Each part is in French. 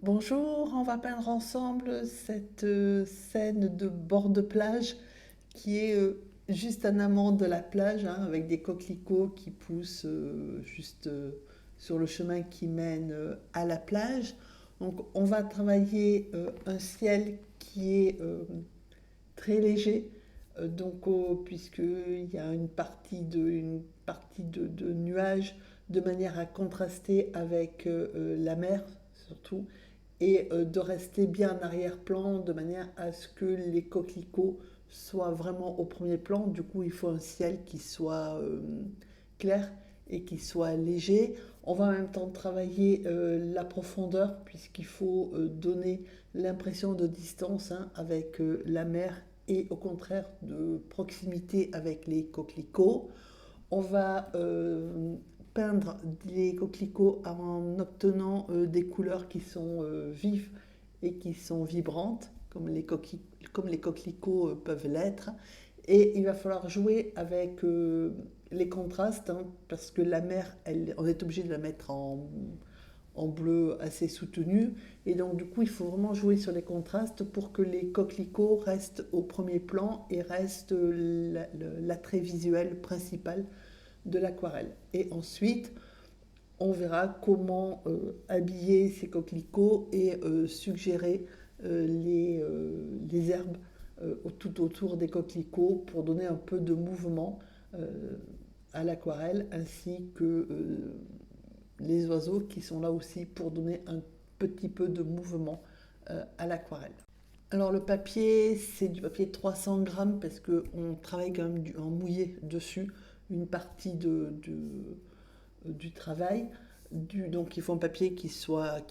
Bonjour, on va peindre ensemble cette scène de bord de plage qui est juste en amont de la plage, hein, avec des coquelicots qui poussent juste sur le chemin qui mène à la plage. Donc on va travailler un ciel qui est très léger, puisqu'il y a une partie de nuages de manière à contraster avec la mer surtout et de rester bien en arrière-plan de manière à ce que les coquelicots soient vraiment au premier plan. Du coup, il faut un ciel qui soit clair et qui soit léger. On va en même temps travailler la profondeur puisqu'il faut donner l'impression de distance, hein, avec la mer et au contraire de proximité avec les coquelicots. On va peindre les coquelicots en obtenant des couleurs qui sont vives et qui sont vibrantes, comme les coquelicots peuvent l'être. Et il va falloir jouer avec les contrastes, hein, parce que la mer, on est obligé de la mettre en bleu assez soutenu. Et donc, du coup, il faut vraiment jouer sur les contrastes pour que les coquelicots restent au premier plan et restent l'attrait visuel principal de l'aquarelle. Et ensuite, on verra comment habiller ces coquelicots et suggérer les herbes tout autour des coquelicots pour donner un peu de mouvement à l'aquarelle, ainsi que les oiseaux qui sont là aussi pour donner un petit peu de mouvement à l'aquarelle. Alors le papier, c'est du papier 300 grammes parce qu'on travaille quand même en mouillé dessus une partie du travail. Donc il faut un papier qui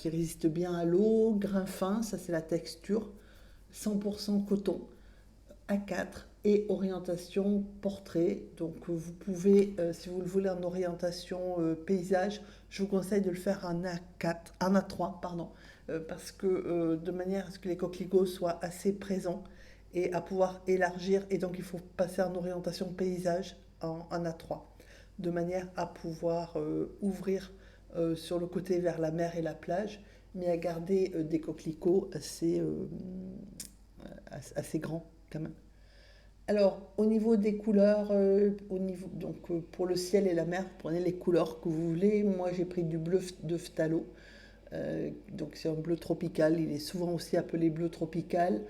résiste bien à l'eau, grain fin, ça c'est la texture, 100% coton, A4 et orientation portrait. Donc vous pouvez, si vous le voulez en orientation paysage, je vous conseille de le faire en A4, en A3, pardon, parce que de manière à ce que les coquelicots soient assez présents et à pouvoir élargir. Et donc il faut passer en orientation paysage en A3, de manière à pouvoir ouvrir sur le côté vers la mer et la plage, mais à garder des coquelicots assez grands quand même. Alors, au niveau des couleurs, pour le ciel et la mer, vous prenez les couleurs que vous voulez. Moi, j'ai pris du bleu de phthalo. Donc, c'est un bleu tropical. Il est souvent aussi appelé bleu tropical,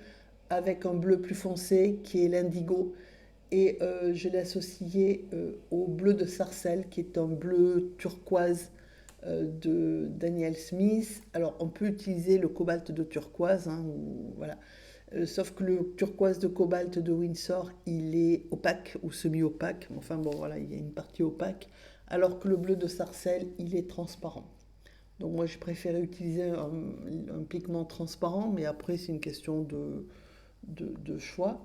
avec un bleu plus foncé qui est l'indigo. Et je l'ai associé au bleu de sarcelle, qui est un bleu turquoise de Daniel Smith. Alors, on peut utiliser le cobalt de turquoise, hein, voilà. Sauf que le turquoise de cobalt de Windsor, il est opaque ou semi-opaque. Enfin bon, voilà, il y a une partie opaque. Alors que le bleu de Sarcelles, il est transparent. Donc moi, je préférais utiliser un pigment transparent, mais après, c'est une question de choix.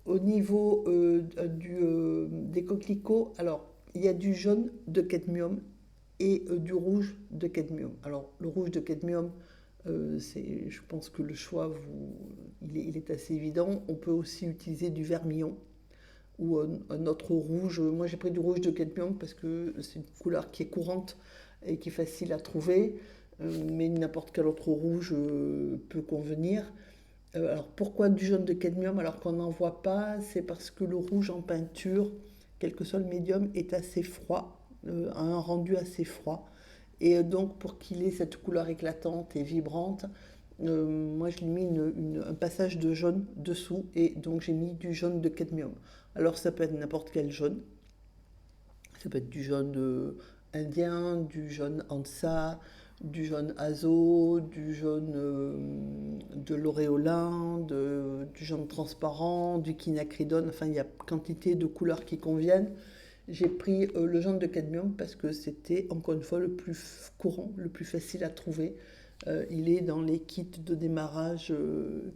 Au niveau des coquelicots, alors, il y a du jaune de cadmium et du rouge de cadmium. Alors, le rouge de cadmium, je pense que le choix, il est assez évident. On peut aussi utiliser du vermillon ou un autre rouge. Moi, j'ai pris du rouge de cadmium parce que c'est une couleur qui est courante et qui est facile à trouver, mais n'importe quel autre rouge peut convenir. Alors, pourquoi du jaune de cadmium alors qu'on n'en voit pas? C'est parce que le rouge en peinture, quel que soit le médium, est assez froid, a un rendu assez froid. Et donc, pour qu'il ait cette couleur éclatante et vibrante, moi je lui ai mis un passage de jaune dessous et donc j'ai mis du jaune de cadmium. Alors, ça peut être n'importe quel jaune. Ça peut être du jaune indien, du jaune ansa, du jaune azo, du jaune de l'auréolin, du jaune transparent, du quinacridone. Enfin, il y a quantité de couleurs qui conviennent. J'ai pris le jaune de cadmium parce que c'était encore une fois le plus courant, le plus facile à trouver. Il est dans les kits de démarrage.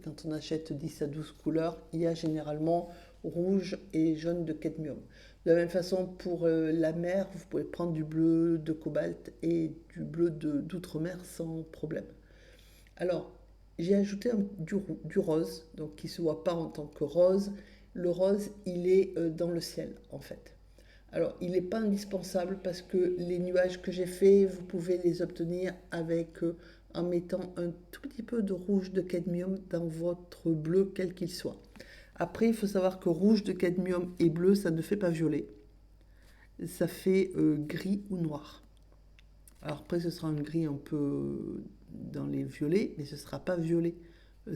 Quand on achète 10 à 12 couleurs, il y a généralement rouge et jaune de cadmium. De la même façon, pour la mer, vous pouvez prendre du bleu de cobalt et du bleu d'outre-mer sans problème. Alors, j'ai ajouté du rose, donc qui ne se voit pas en tant que rose. Le rose, il est dans le ciel, en fait. Alors, il n'est pas indispensable parce que les nuages que j'ai faits, vous pouvez les obtenir avec en mettant un tout petit peu de rouge de cadmium dans votre bleu, quel qu'il soit. Après, il faut savoir que rouge de cadmium et bleu, ça ne fait pas violet. Ça fait gris ou noir. Alors après, ce sera un gris un peu dans les violets, mais ce ne sera pas violet.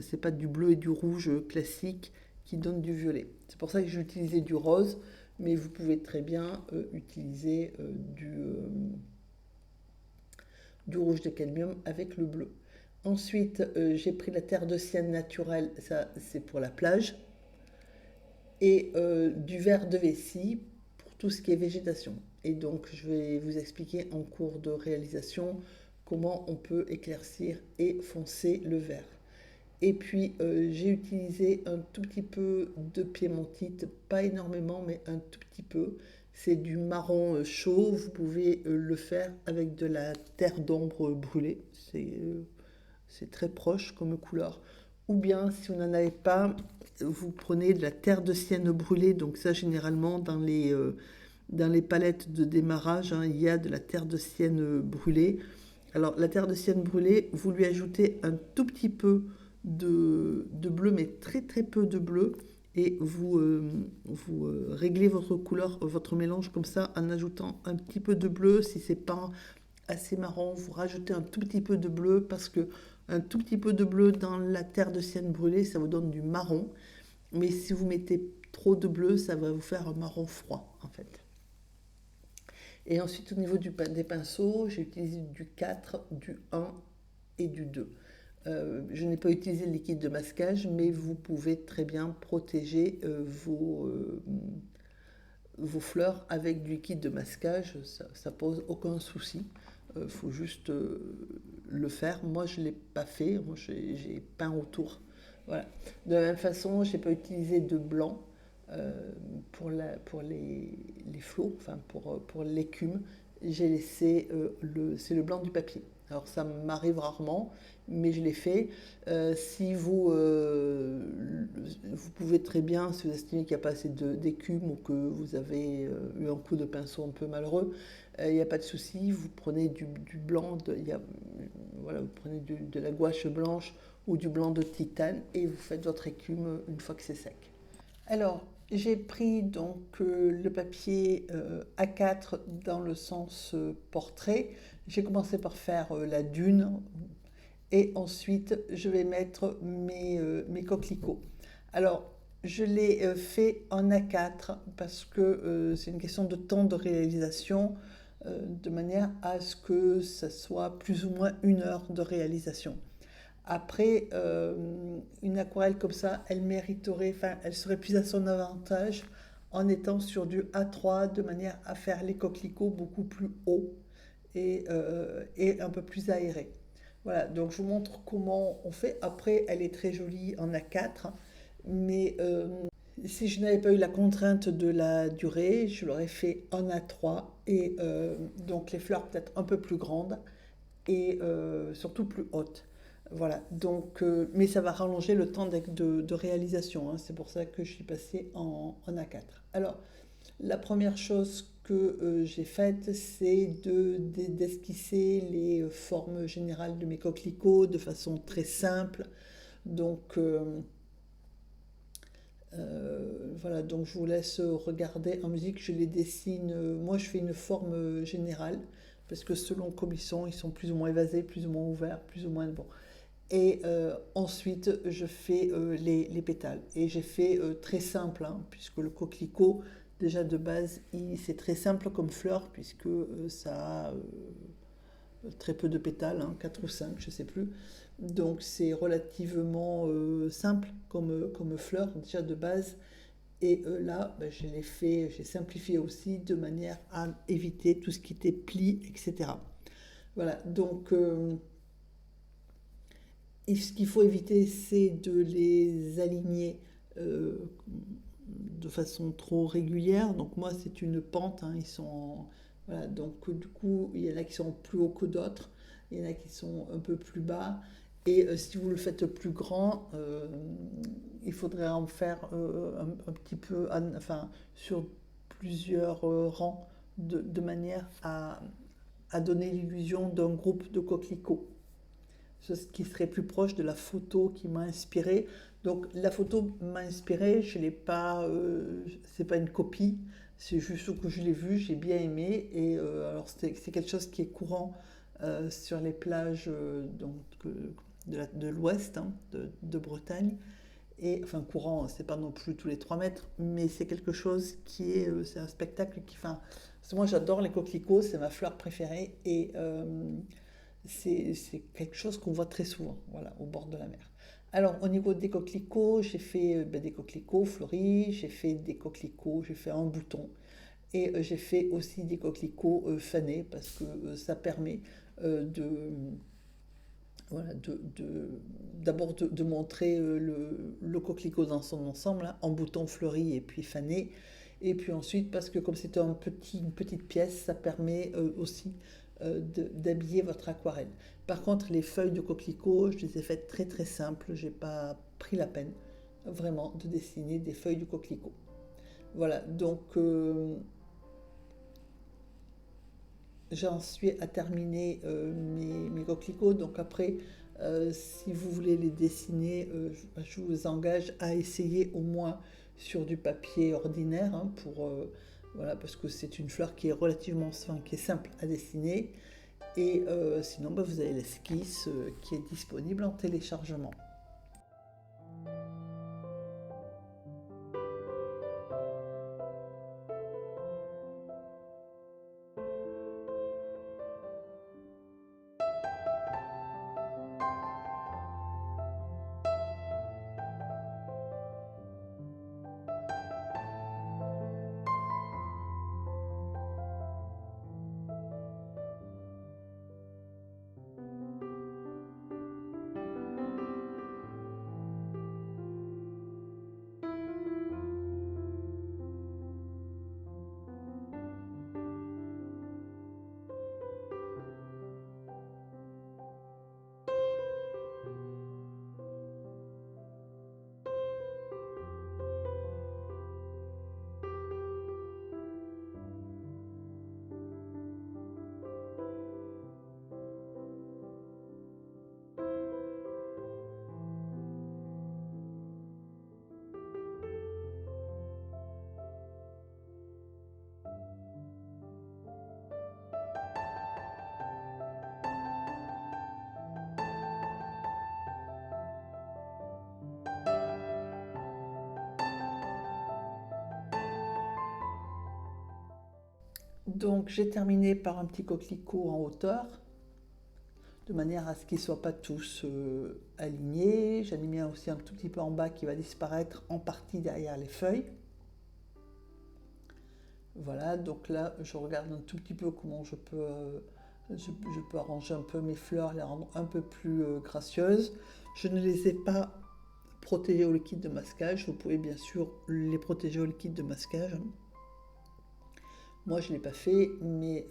C'est pas du bleu et du rouge classique qui donne du violet. C'est pour ça que j'ai utilisé du rose, mais vous pouvez très bien utiliser du rouge de cadmium avec le bleu. Ensuite, j'ai pris la terre de sienne naturelle, ça c'est pour la plage, et du verre de vessie pour tout ce qui est végétation. Et donc, je vais vous expliquer en cours de réalisation comment on peut éclaircir et foncer le verre. Et puis, j'ai utilisé un tout petit peu de piémontite, pas énormément, mais un tout petit peu. C'est du marron chaud, vous pouvez le faire avec de la terre d'ombre brûlée, c'est très proche comme couleur. Ou bien, si vous n'en avez pas, vous prenez de la terre de sienne brûlée, donc ça généralement dans les palettes de démarrage, hein, il y a de la terre de sienne brûlée. Alors la terre de sienne brûlée, vous lui ajoutez un tout petit peu de bleu, mais très très peu de bleu, et vous réglez votre couleur, votre mélange comme ça en ajoutant un petit peu de bleu. Si c'est pas assez marron, vous rajoutez un tout petit peu de bleu parce que un tout petit peu de bleu dans la terre de sienne brûlée, ça vous donne du marron. Mais si vous mettez trop de bleu, ça va vous faire un marron froid en fait. Et ensuite, au niveau des pinceaux, j'ai utilisé du 4, du 1 et du 2. Je n'ai pas utilisé le liquide de masquage, mais vous pouvez très bien protéger vos fleurs avec du liquide de masquage. Ça pose aucun souci. Il faut juste le faire. Moi, je ne l'ai pas fait. Moi, j'ai peint autour. Voilà. De la même façon, je n'ai pas utilisé de blanc pour les flots, enfin pour l'écume. J'ai laissé c'est le blanc du papier. Alors ça m'arrive rarement, mais je l'ai fait. Si vous pouvez très bien, si vous estimez qu'il n'y a pas assez d'écume ou que vous avez eu un coup de pinceau un peu malheureux, il n'y a pas de souci. Vous prenez du blanc, voilà, vous prenez de la gouache blanche ou du blanc de titane et vous faites votre écume une fois que c'est sec. Alors, j'ai pris donc le papier A4 dans le sens portrait. J'ai commencé par faire la dune et ensuite je vais mettre mes coquelicots. Alors, je l'ai fait en A4 parce que c'est une question de temps de réalisation, de manière à ce que ça soit plus ou moins 1 heure de réalisation. Après, une aquarelle comme ça, elle mériterait, enfin, elle serait plus à son avantage en étant sur du A3 de manière à faire les coquelicots beaucoup plus hauts et un peu plus aérés. Voilà, donc je vous montre comment on fait. Après, elle est très jolie en A4, mais si je n'avais pas eu la contrainte de la durée, je l'aurais fait en A3 et donc les fleurs peut-être un peu plus grandes et surtout plus hautes. Voilà, donc, mais ça va rallonger le temps de réalisation, hein. C'est pour ça que je suis passée en A4. Alors, la première chose que j'ai faite, c'est d'esquisser les formes générales de mes coquelicots de façon très simple. Donc, voilà, donc je vous laisse regarder en musique, je les dessine. Moi, je fais une forme générale parce que selon comme ils sont plus ou moins évasés, plus ou moins ouverts, plus ou moins bon. Et ensuite, je fais les pétales. Et j'ai fait très simple, hein, puisque le coquelicot, déjà de base, c'est très simple comme fleur, puisque ça a très peu de pétales, hein, 4 ou 5, je ne sais plus. Donc c'est relativement simple comme fleur, déjà de base. Et là, ben, je l'ai fait, j'ai simplifié aussi de manière à éviter tout ce qui était plis, etc. Voilà, donc et ce qu'il faut éviter, c'est de les aligner euh, de façon trop régulière. Donc moi, c'est une pente, hein, voilà, donc du coup, il y en a qui sont plus hauts que d'autres, il y en a qui sont un peu plus bas. Et si vous le faites plus grand, il faudrait en faire un petit peu, enfin, sur plusieurs rangs, de manière à donner l'illusion d'un groupe de coquelicots. ce qui serait plus proche de la photo qui m'a inspiré. Donc la photo m'a inspiré, je l'ai pas, c'est pas une copie, c'est juste que je l'ai vu, j'ai bien aimé. Et alors c'est quelque chose qui est courant sur les plages de l'Ouest, hein, de Bretagne. Et enfin courant, c'est pas non plus tous les 3 mètres, mais c'est quelque chose qui est, c'est un spectacle qui, enfin, parce que moi j'adore les coquelicots, c'est ma fleur préférée et c'est quelque chose qu'on voit très souvent, voilà, au bord de la mer. Alors au niveau des coquelicots, j'ai fait des coquelicots fleuris, j'ai fait des coquelicots, j'ai fait un bouton et j'ai fait aussi des coquelicots fanés parce que ça permet de voilà, d'abord de montrer le coquelicot dans son ensemble, hein, en bouton fleuri et puis fané. Et puis ensuite, parce que comme c'est une petite pièce, ça permet aussi d'habiller votre aquarelle. Par contre, les feuilles de coquelicot, je les ai faites très très simples. J'ai pas pris la peine vraiment de dessiner des feuilles de coquelicot. Voilà, donc j'en suis à terminer mes coquelicots. Donc après, si vous voulez les dessiner, je vous engage à essayer au moins sur du papier ordinaire, hein, voilà, parce que c'est une fleur qui est relativement enfin, qui est simple à dessiner. Et sinon, bah, vous avez l'esquisse qui est disponible en téléchargement. Donc j'ai terminé par un petit coquelicot en hauteur, de manière à ce qu'ils ne soient pas tous alignés. J'en ai mis aussi un tout petit peu en bas qui va disparaître en partie derrière les feuilles. Voilà, donc là je regarde un tout petit peu comment je peux arranger un peu mes fleurs, les rendre un peu plus gracieuses. Je ne les ai pas protégées au liquide de masquage. Vous pouvez bien sûr les protéger au liquide de masquage. Moi, je ne l'ai pas fait, mais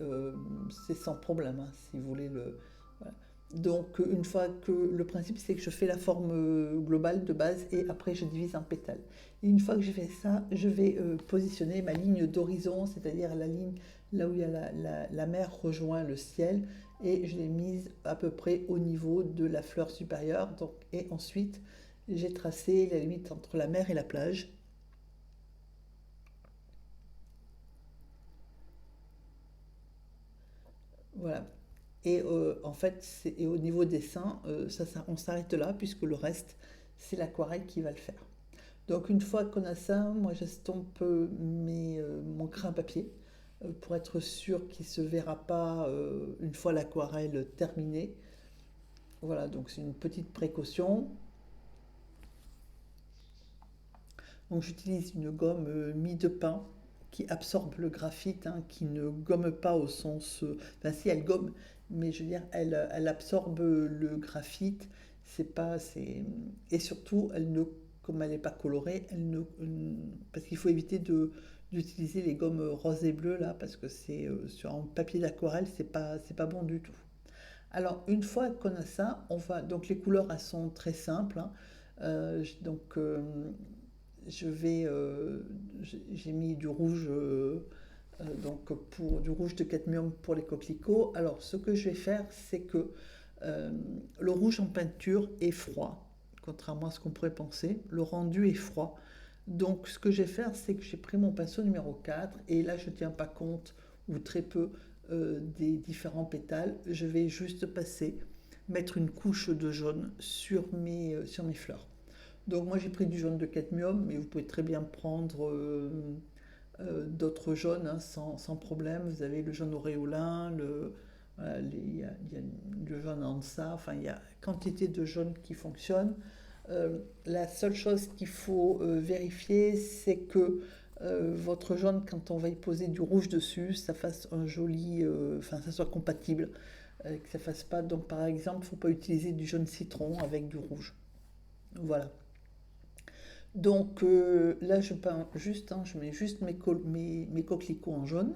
c'est sans problème, hein, si vous voulez le. Voilà. Donc, une fois que le principe, c'est que je fais la forme globale de base et après, je divise en pétales. Et une fois que j'ai fait ça, je vais positionner ma ligne d'horizon, c'est-à-dire la ligne là où il y a la mer rejoint le ciel, et je l'ai mise à peu près au niveau de la fleur supérieure. Donc, et ensuite, j'ai tracé la limite entre la mer et la plage. Voilà. Et en fait, et au niveau dessin, on s'arrête là, puisque le reste, c'est l'aquarelle qui va le faire. Donc une fois qu'on a ça, moi j'estompe mon crayon papier pour être sûr qu'il ne se verra pas une fois l'aquarelle terminée. Voilà, donc c'est une petite précaution. Donc j'utilise une gomme mie de pain qui absorbe le graphite, hein, qui ne gomme pas au sens. Enfin, si elle gomme, mais je veux dire, elle absorbe le graphite. C'est pas. Et surtout, comme elle n'est pas colorée, parce qu'il faut éviter d'utiliser les gommes roses et bleues là, parce que sur un papier d'aquarelle, c'est pas bon du tout. Alors, une fois qu'on a ça, donc les couleurs, elles sont très simples, hein. Donc, je vais, j'ai mis du rouge, donc du rouge de cadmium pour les coquelicots. Alors, ce que je vais faire, c'est que Euh, le rouge en peinture est froid, contrairement à ce qu'on pourrait penser. Le rendu est froid. Donc ce que je vais faire, c'est que j'ai pris mon pinceau numéro 4 et là je ne tiens pas compte ou très peu des différents pétales. Je vais juste passer, mettre une couche de jaune sur mes fleurs. Donc moi j'ai pris du jaune de cadmium, mais vous pouvez très bien prendre d'autres jaunes hein, sans problème. Vous avez le jaune auréolin, voilà, il y a le jaune ansa, enfin il y a quantité de jaunes qui fonctionnent. La seule chose qu'il faut vérifier, c'est que votre jaune, quand on va y poser du rouge dessus, ça fasse un joli, enfin ça soit compatible, que ça fasse pas. Donc par exemple, il ne faut pas utiliser du jaune citron avec du rouge. Voilà. Donc là, je peins juste, hein, je mets juste mes coquelicots en jaune.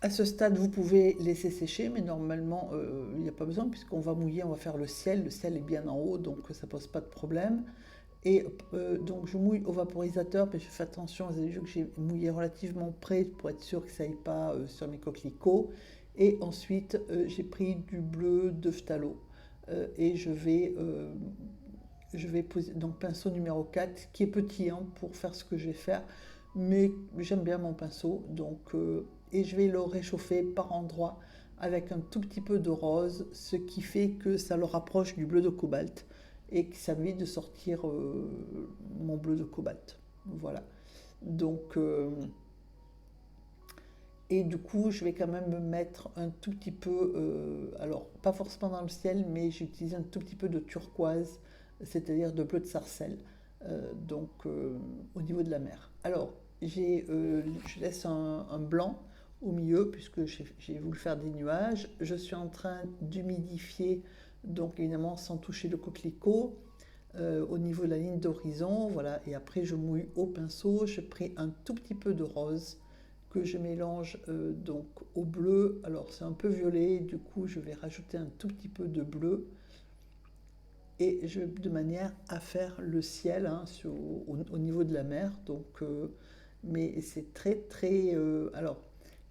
À ce stade, vous pouvez laisser sécher, mais normalement, il n'y a pas besoin puisqu'on va mouiller, on va faire le ciel. Le ciel est bien en haut, donc ça pose pas de problème. Et donc je mouille au vaporisateur, mais je fais attention, vous avez vu que j'ai mouillé relativement près pour être sûr que ça n'aille pas sur mes coquelicots. Et ensuite, j'ai pris du bleu de phthalo et je vais poser donc pinceau numéro 4 qui est petit hein, pour faire ce que je vais faire, mais j'aime bien mon pinceau et je vais le réchauffer par endroits avec un tout petit peu de rose, ce qui fait que ça le rapproche du bleu de cobalt et que ça m'évite de sortir mon bleu de cobalt. Voilà. Donc, et du coup, je vais quand même me mettre un tout petit peu, alors pas forcément dans le ciel, mais j'utilise un tout petit peu de turquoise, c'est-à-dire de bleu de sarcelle, au niveau de la mer. Alors, je laisse un blanc au milieu, puisque j'ai voulu faire des nuages. Je suis en train d'humidifier, donc évidemment sans toucher le coquelicot, au niveau de la ligne d'horizon, voilà. Et après, je mouille au pinceau, je prends un tout petit peu de rose que je mélange donc au bleu. Alors c'est un peu violet, du coup je vais rajouter un tout petit peu de bleu de manière à faire le ciel hein, au niveau de la mer. Donc, mais c'est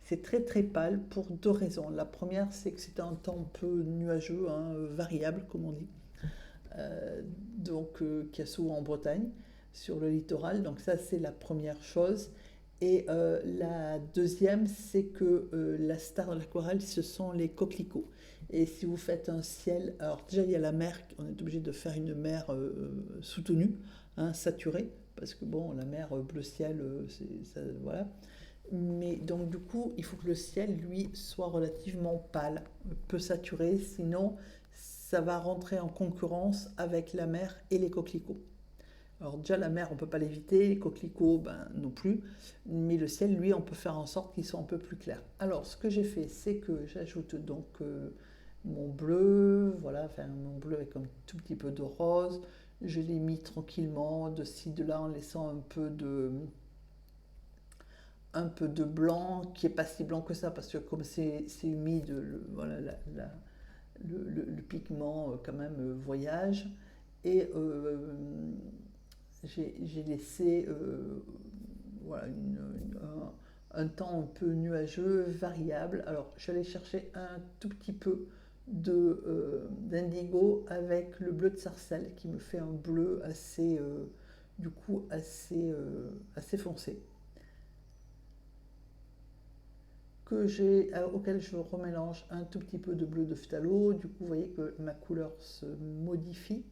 c'est très très pâle pour deux raisons. La première, c'est que c'est un temps un peu nuageux, hein, variable comme on dit, euh, qu'il y a souvent en Bretagne, sur le littoral. Donc ça, c'est la première chose. Et la deuxième, c'est que la star de l'aquarelle, ce sont les coquelicots. Et si vous faites un ciel, alors déjà il y a la mer, on est obligé de faire une mer soutenue, hein, saturée, parce que bon, la mer bleu ciel, voilà. Mais donc du coup, il faut que le ciel, lui, soit relativement pâle, peu saturé, sinon ça va rentrer en concurrence avec la mer et les coquelicots. Alors déjà la mer, on ne peut pas l'éviter, les coquelicots, ben, non plus, mais le ciel, lui, on peut faire en sorte qu'il soit un peu plus clair. Alors ce que j'ai fait, c'est que j'ajoute donc mon bleu, voilà, enfin mon bleu avec un tout petit peu de rose. Je l'ai mis tranquillement de ci, de là, en laissant un peu de blanc, qui est pas si blanc que ça, parce que comme c'est humide, voilà, le pigment quand même voyage. Et j'ai laissé voilà, un temps un peu nuageux, variable. Alors, j'allais chercher un tout petit peu d'indigo avec le bleu de sarcelle qui me fait un bleu assez, du coup, assez foncé. Auquel je remélange un tout petit peu de bleu de phthalo. Du coup, vous voyez que ma couleur se modifie.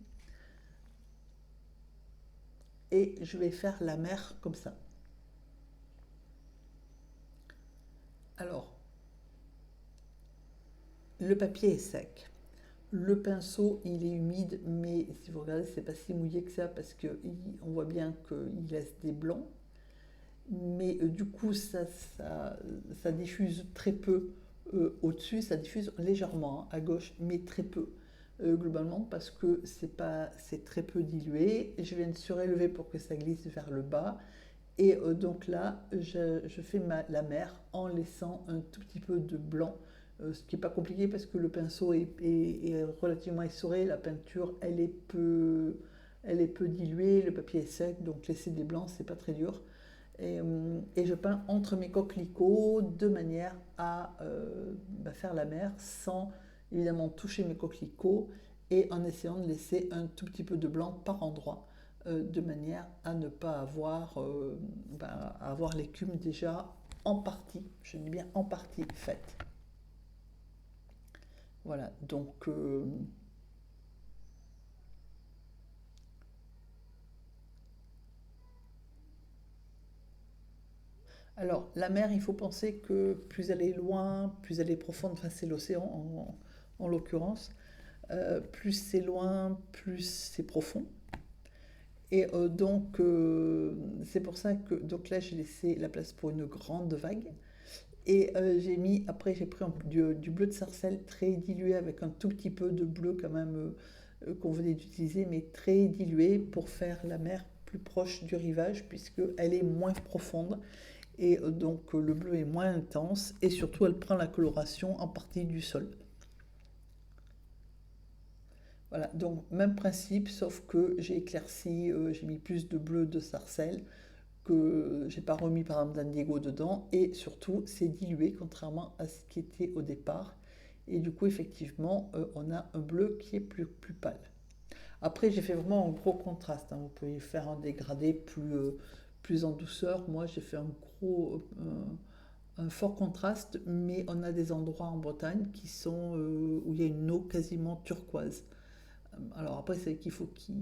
Et je vais faire la mer comme ça. Alors, le papier est sec. Le pinceau, il est humide, mais si vous regardez, c'est pas si mouillé que ça parce qu'on voit bien qu'il laisse des blancs. Mais du coup, ça diffuse très peu au-dessus, ça diffuse légèrement à gauche, mais très peu globalement parce que c'est très peu dilué. Je viens de surélever pour que ça glisse vers le bas. Et donc là, je fais la mer en laissant un tout petit peu de blanc, ce qui n'est pas compliqué parce que le pinceau est relativement essoré, la peinture elle est peu diluée, le papier est sec, donc laisser des blancs, c'est pas très dur. Et je peins entre mes coquelicots de manière à faire la mer sans évidemment toucher mes coquelicots et en essayant de laisser un tout petit peu de blanc par endroit de manière à ne pas à avoir l'écume déjà en partie, je dis bien en partie faite. Voilà, donc alors la mer, il faut penser que plus elle est loin, plus elle est profonde, enfin c'est l'océan en l'occurrence, plus c'est loin, plus c'est profond. Et donc, c'est pour ça que donc là, j'ai laissé la place pour une grande vague. Et après, j'ai pris du bleu de sarcelle très dilué avec un tout petit peu de bleu quand même qu'on venait d'utiliser, mais très dilué pour faire la mer plus proche du rivage, puisqu'elle est moins profonde. Et donc, le bleu est moins intense. Et surtout, elle prend la coloration en partie du sol. Voilà, donc même principe, sauf que j'ai éclairci, j'ai mis plus de bleu de sarcelle que j'ai pas remis par exemple d'indigo dedans et surtout c'est dilué contrairement à ce qui était au départ et du coup effectivement on a un bleu qui est plus pâle. Après j'ai fait vraiment un gros contraste, hein. Vous pouvez faire un dégradé plus en douceur. Moi j'ai fait un fort contraste, mais on a des endroits en Bretagne où il y a une eau quasiment turquoise. Alors après, c'est qu'il faut qu'il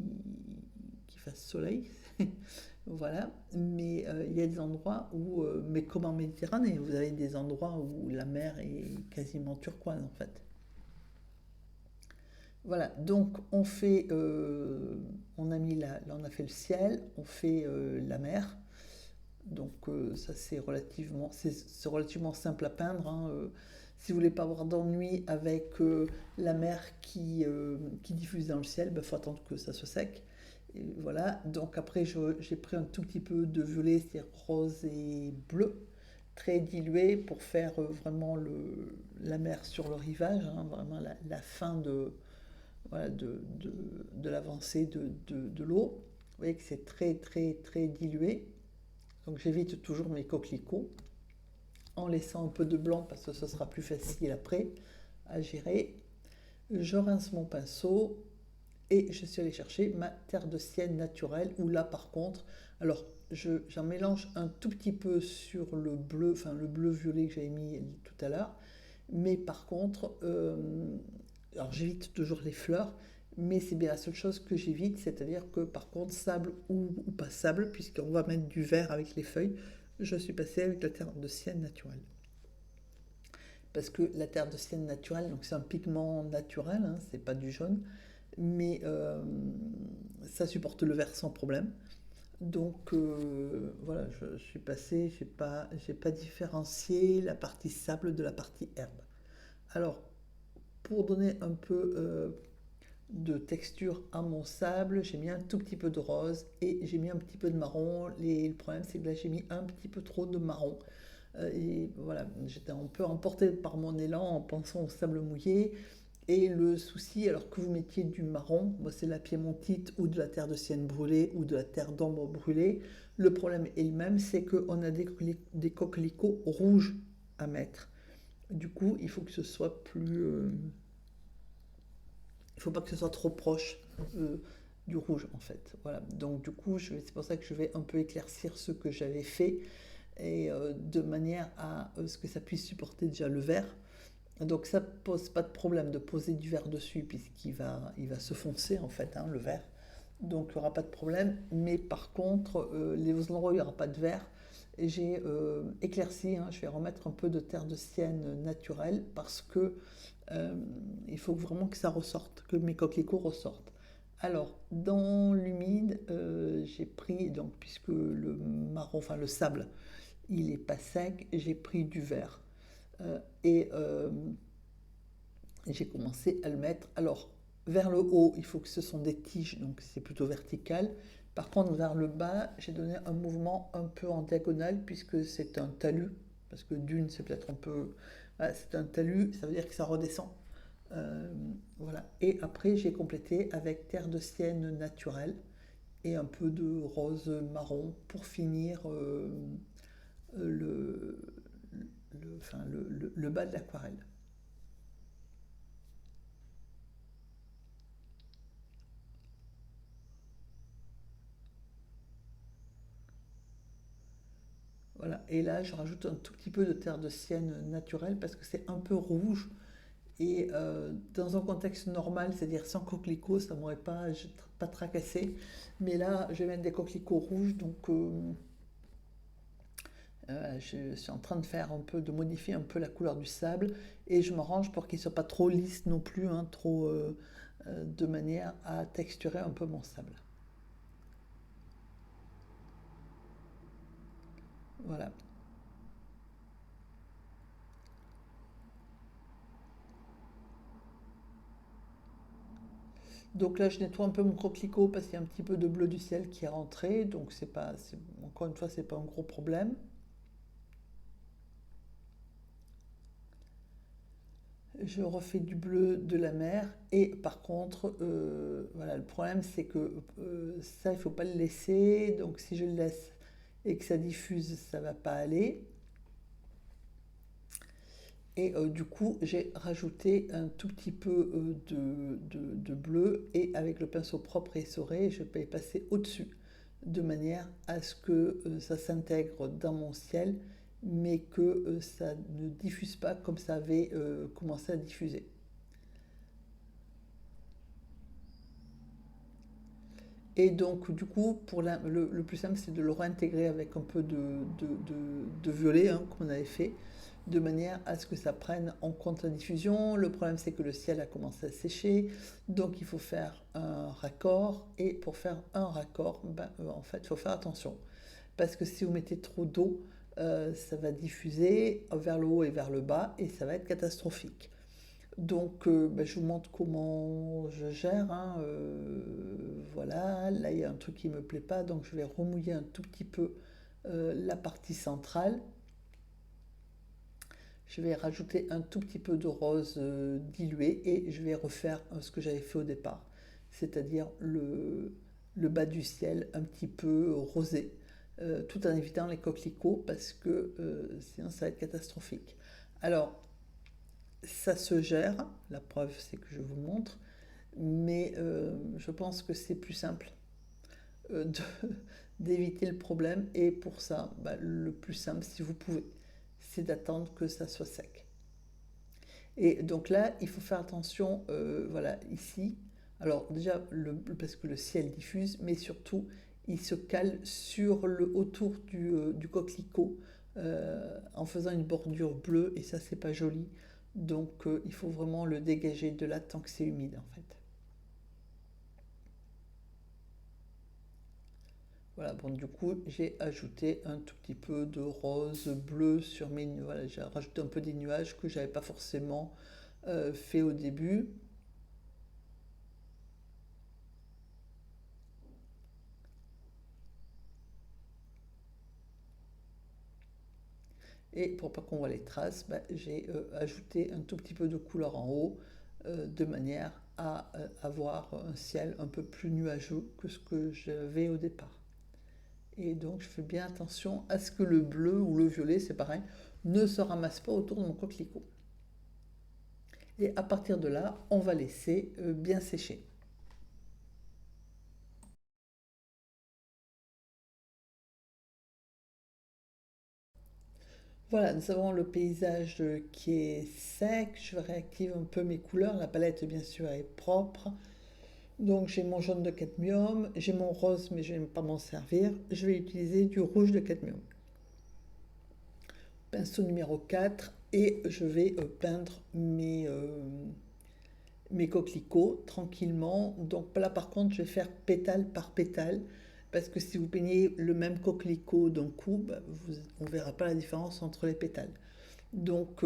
fasse soleil, voilà. Mais il y a des endroits mais comme en Méditerranée, vous avez des endroits où la mer est quasiment turquoise en fait. Voilà, donc là on a fait le ciel, on fait la mer. Donc ça c'est relativement simple à peindre, hein. Si vous voulez pas avoir d'ennui avec la mer qui diffuse dans le ciel, il faut attendre que ça soit sec. Et voilà, donc après j'ai pris un tout petit peu de violet, c'est-à-dire rose et bleu, très dilué pour faire vraiment la mer sur le rivage, hein, vraiment la fin voilà, de l'avancée de l'eau. Vous voyez que c'est très très très dilué. Donc j'évite toujours mes coquelicots en laissant un peu de blanc parce que ce sera plus facile après à gérer. Je rince mon pinceau et je suis allée chercher ma terre de sienne naturelle où là par contre, alors j'en mélange un tout petit peu sur le bleu, enfin le bleu violet que j'avais mis tout à l'heure, mais par contre, alors j'évite toujours les fleurs, mais c'est bien la seule chose que j'évite, c'est-à-dire que par contre, sable ou pas sable, puisqu'on va mettre du vert avec les feuilles, je suis passée avec la terre de sienne naturelle. Parce que la terre de sienne naturelle, donc c'est un pigment naturel, hein, c'est pas du jaune, mais ça supporte le vert sans problème. Donc voilà, je suis passée, j'ai pas différencié la partie sable de la partie herbe. Alors, pour donner un peu de texture à mon sable, j'ai mis un tout petit peu de rose et j'ai mis un petit peu de marron. Le problème, c'est que là, j'ai mis un petit peu trop de marron. Et voilà, j'étais un peu emportée par mon élan en pensant au sable mouillé. Et le souci, alors que vous mettiez du marron, moi c'est la piémontite ou de la terre de sienne brûlée ou de la terre d'ambre brûlée, le problème est le même, c'est qu'on a des coquelicots rouges à mettre. Du coup, il faut que ce soit plus, Il ne faut pas que ce soit trop proche euh, du rouge en fait. Voilà. Donc du coup, c'est pour ça que je vais un peu éclaircir ce que j'avais fait et de manière à ce que ça puisse supporter déjà le vert. Donc ça pose pas de problème de poser du verre dessus il va se foncer en fait, hein, le verre. Donc il n'y aura pas de problème. Mais par contre, les endroits où il n'y aura pas de verre, j'ai éclairci, hein, je vais remettre un peu de terre de sienne naturelle parce que euh, il faut vraiment que ça ressorte, que mes coquelicots ressortent. Alors, dans l'humide, j'ai pris, donc, puisque le marron, enfin le sable, il n'est pas sec, j'ai pris du verre. Et j'ai commencé à le mettre. Alors, vers le haut, il faut que ce sont des tiges, donc c'est plutôt vertical. Par contre, vers le bas, j'ai donné un mouvement un peu en diagonale, puisque c'est un talus. Parce que dune, c'est peut-être un peu. Voilà, c'est un talus, ça veut dire que ça redescend. Euh, voilà. Et après, j'ai complété avec terre de sienne naturelle et un peu de rose marron pour finir le, enfin, le bas de l'aquarelle. Voilà. Et là, je rajoute un tout petit peu de terre de sienne naturelle parce que c'est un peu rouge. Et dans un contexte normal, c'est-à-dire sans coquelicot, ça ne m'aurait pas tracassé. Mais là, je vais mettre des coquelicots rouges, donc je suis en train de faire un peu, de modifier un peu la couleur du sable. Et je m'arrange pour qu'il ne soit pas trop lisse non plus, hein, de manière à texturer un peu mon sable. Voilà. Donc là, je nettoie un peu mon coquelicot parce qu'il y a un petit peu de bleu du ciel qui est rentré. Donc encore une fois, c'est pas un gros problème. Je refais du bleu de la mer et par contre, voilà, le problème c'est que ça, il faut pas le laisser. Donc si je le laisse et que ça diffuse, ça va pas aller. Et du coup, j'ai rajouté un tout petit peu de bleu et avec le pinceau propre et essoré, je vais passer au-dessus de manière à ce que ça s'intègre dans mon ciel, mais que ça ne diffuse pas comme ça avait commencé à diffuser. Et donc, du coup, le plus simple, c'est de le réintégrer avec un peu de violet, hein, comme on avait fait, de manière à ce que ça prenne en compte la diffusion. Le problème, c'est que le ciel a commencé à sécher, donc il faut faire un raccord. Et pour faire un raccord, ben, en fait, il faut faire attention. Parce que si vous mettez trop d'eau, ça va diffuser vers le haut et vers le bas, et ça va être catastrophique. Donc, bah, je vous montre comment je gère, hein, voilà, là il y a un truc qui ne me plaît pas, donc je vais remouiller un tout petit peu la partie centrale. Je vais rajouter un tout petit peu de rose dilué et je vais refaire ce que j'avais fait au départ, c'est-à-dire le bas du ciel un petit peu rosé, tout en évitant les coquelicots parce que sinon ça va être catastrophique. Alors, ça se gère, la preuve c'est que je vous montre, mais je pense que c'est plus simple euh, de- d'éviter le problème et pour ça, bah, le plus simple si vous pouvez, c'est d'attendre que ça soit sec. Et donc là, il faut faire attention, voilà, ici. Alors déjà, parce que le ciel diffuse, mais surtout, il se cale sur le autour du coquelicot en faisant une bordure bleue, et ça, c'est pas joli. Donc il faut vraiment le dégager de là tant que c'est humide, en fait. Voilà, bon, du coup, j'ai ajouté un tout petit peu de rose bleu sur mes nuages. Voilà, j'ai rajouté un peu des nuages que j'avais pas forcément fait au début. Et pour pas qu'on voit les traces, bah, j'ai ajouté un tout petit peu de couleur en haut, de manière à avoir un ciel un peu plus nuageux que ce que j'avais au départ. Et donc je fais bien attention à ce que le bleu ou le violet, c'est pareil, ne se ramasse pas autour de mon coquelicot. Et à partir de là, on va laisser bien sécher. Voilà, nous avons le paysage qui est sec. Je réactive un peu mes couleurs. La palette, bien sûr, est propre. Donc j'ai mon jaune de cadmium, j'ai mon rose, mais je ne vais pas m'en servir. Je vais utiliser du rouge de cadmium. Pinceau numéro 4 et je vais peindre mes coquelicots tranquillement. Donc là par contre je vais faire pétale par pétale parce que si vous peignez le même coquelicot d'un coup, bah, on ne verra pas la différence entre les pétales. Donc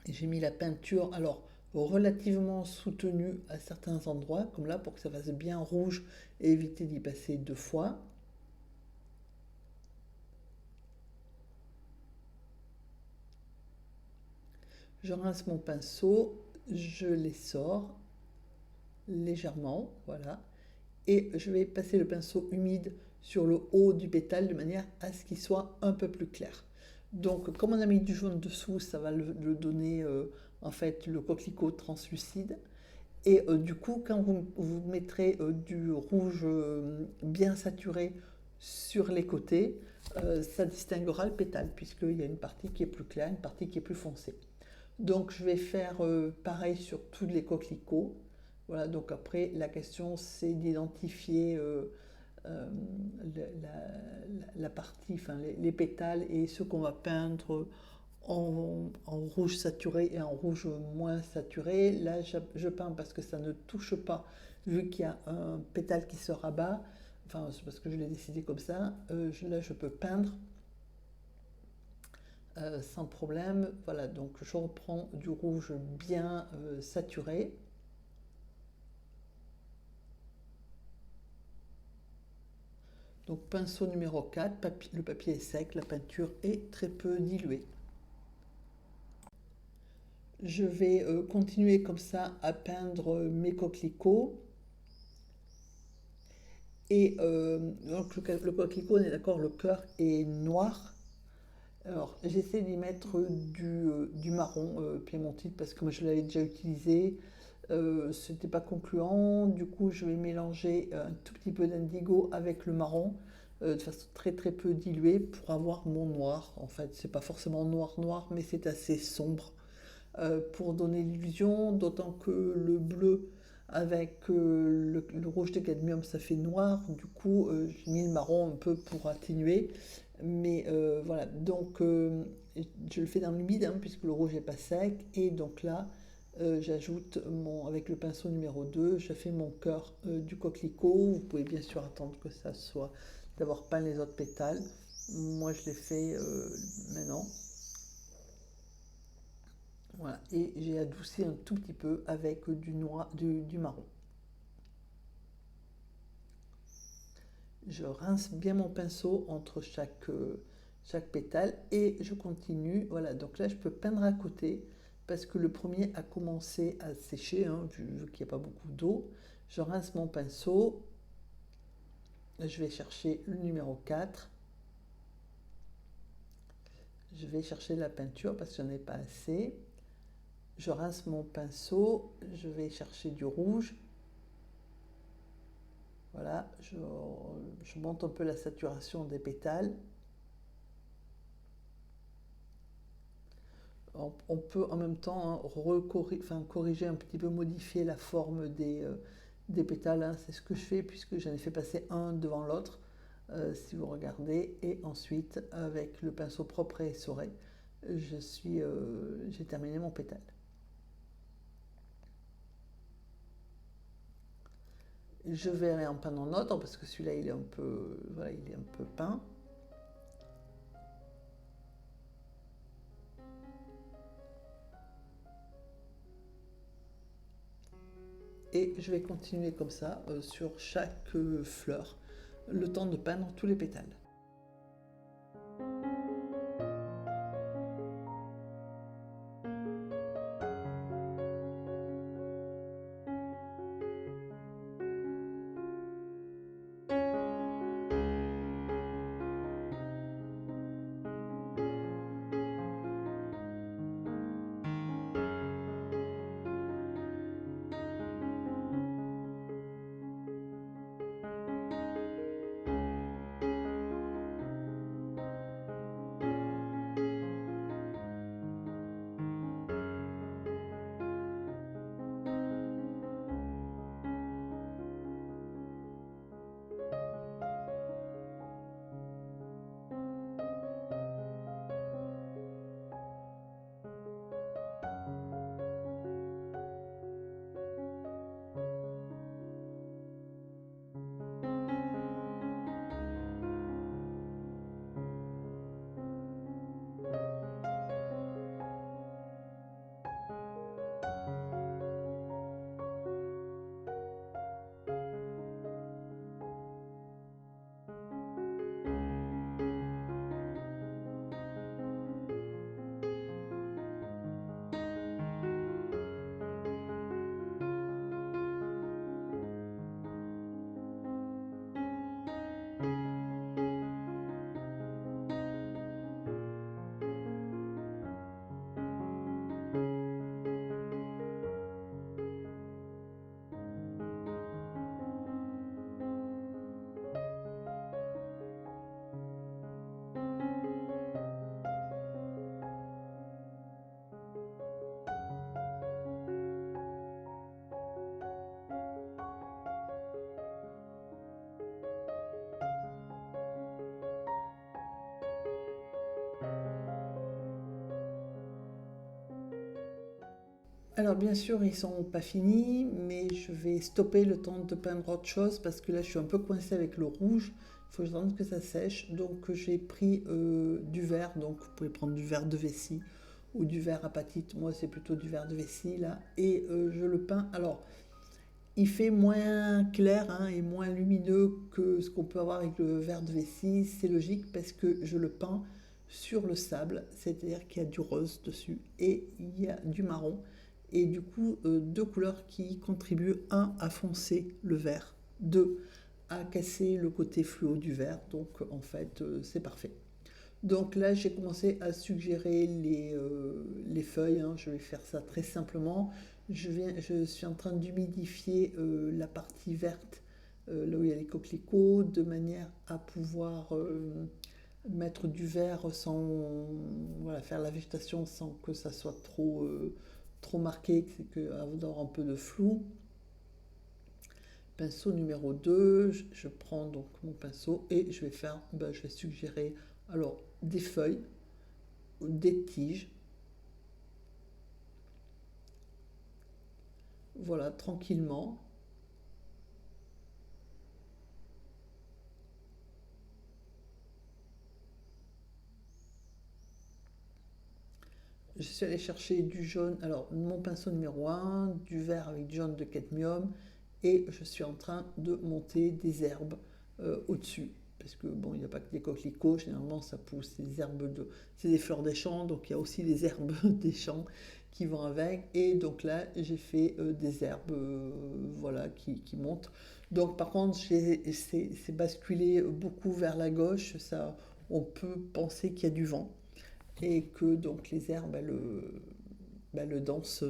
j'ai mis la peinture alors relativement soutenue à certains endroits comme là pour que ça fasse bien rouge et éviter d'y passer deux fois. Je rince mon pinceau, je les sors légèrement, voilà. Et je vais passer le pinceau humide sur le haut du pétale de manière à ce qu'il soit un peu plus clair. Donc comme on a mis du jaune dessous, ça va le donner en fait le coquelicot translucide. Et du coup, quand vous mettrez du rouge bien saturé sur les côtés, ça distinguera le pétale, puisqu'il y a une partie qui est plus claire, une partie qui est plus foncée. Donc je vais faire pareil sur tous les coquelicots. Voilà, donc après la question c'est d'identifier euh, la partie, enfin les pétales et ceux qu'on va peindre en rouge saturé et en rouge moins saturé. Là je peins parce que ça ne touche pas, vu qu'il y a un pétale qui se rabat, enfin c'est parce que je l'ai décidé comme ça, là je peux peindre sans problème. Voilà, donc je reprends du rouge bien saturé. Donc pinceau numéro 4, le papier est sec, la peinture est très peu diluée. Je vais continuer comme ça à peindre mes coquelicots. Et donc le coquelicot, on est d'accord, le cœur est noir. Alors j'essaie d'y mettre du marron piémontite parce que moi je l'avais déjà utilisé. C'était pas concluant. Du coup, je vais mélanger un tout petit peu d'indigo avec le marron de façon très très peu diluée pour avoir mon noir. En fait, c'est pas forcément noir noir, mais c'est assez sombre pour donner l'illusion. D'autant que le bleu avec le rouge de cadmium, ça fait noir. Du coup, j'ai mis le marron un peu pour atténuer. Mais voilà, donc je le fais dans l'humide hein, puisque le rouge n'est pas sec. Et donc là, j'ajoute avec le pinceau numéro 2, je fais mon cœur du coquelicot. Vous pouvez bien sûr attendre que ça soit, d'avoir peint les autres pétales. Moi, je l'ai fait maintenant. Voilà, et j'ai adouci un tout petit peu avec du noir, du marron. Je rince bien mon pinceau entre chaque pétale et je continue. Voilà, donc là je peux peindre à côté parce que le premier a commencé à sécher, hein, vu qu'il n'y a pas beaucoup d'eau. Je rince mon pinceau, je vais chercher le numéro 4. Je vais chercher la peinture parce que j'en ai pas assez. Je rince mon pinceau, je vais chercher du rouge. Voilà, je monte un peu la saturation des pétales. On peut en même temps hein, corriger un petit peu, modifier la forme des pétales. Hein. C'est ce que je fais puisque j'en ai fait passer un devant l'autre, si vous regardez. Et ensuite, avec le pinceau propre et essoré, j'ai terminé mon pétale. Je vais aller en peindre un autre parce que celui-là, il est un peu, voilà, il est un peu peint. Et je vais continuer comme ça sur chaque fleur, le temps de peindre tous les pétales. Alors bien sûr, ils sont pas finis, mais je vais stopper le temps de peindre autre chose parce que là, je suis un peu coincée avec le rouge. Il faut que j'attende que ça sèche. Donc j'ai pris du verre. Donc vous pouvez prendre du verre de vessie ou du verre apatite. Moi, c'est plutôt du verre de vessie là. Et je le peins. Alors, il fait moins clair hein, et moins lumineux que ce qu'on peut avoir avec le verre de vessie. C'est logique parce que je le peins sur le sable, c'est-à-dire qu'il y a du rose dessus et il y a du marron. Et du coup, deux couleurs qui contribuent, un, à foncer le vert, deux, à casser le côté fluo du vert. Donc en fait, c'est parfait. Donc là, j'ai commencé à suggérer les feuilles, hein. Je vais faire ça très simplement. Je suis en train d'humidifier la partie verte, là où il y a les coquelicots, de manière à pouvoir mettre du vert sans voilà, faire la végétation sans que ça soit trop marqué, que avoir un peu de flou. Pinceau numéro 2, je prends donc mon pinceau et je vais faire, ben, je vais suggérer alors des feuilles, des tiges, voilà, tranquillement. Je suis allée chercher du jaune, alors mon pinceau numéro un, du vert avec du jaune de cadmium, et je suis en train de monter des herbes au-dessus. Parce que bon, il n'y a pas que des coquelicots, généralement ça pousse des herbes c'est des fleurs des champs, donc il y a aussi des herbes des champs qui vont avec. Et donc là, j'ai fait des herbes voilà, qui montent. Donc par contre, c'est basculé beaucoup vers la gauche, ça, on peut penser qu'il y a du vent et que donc les herbes le dansent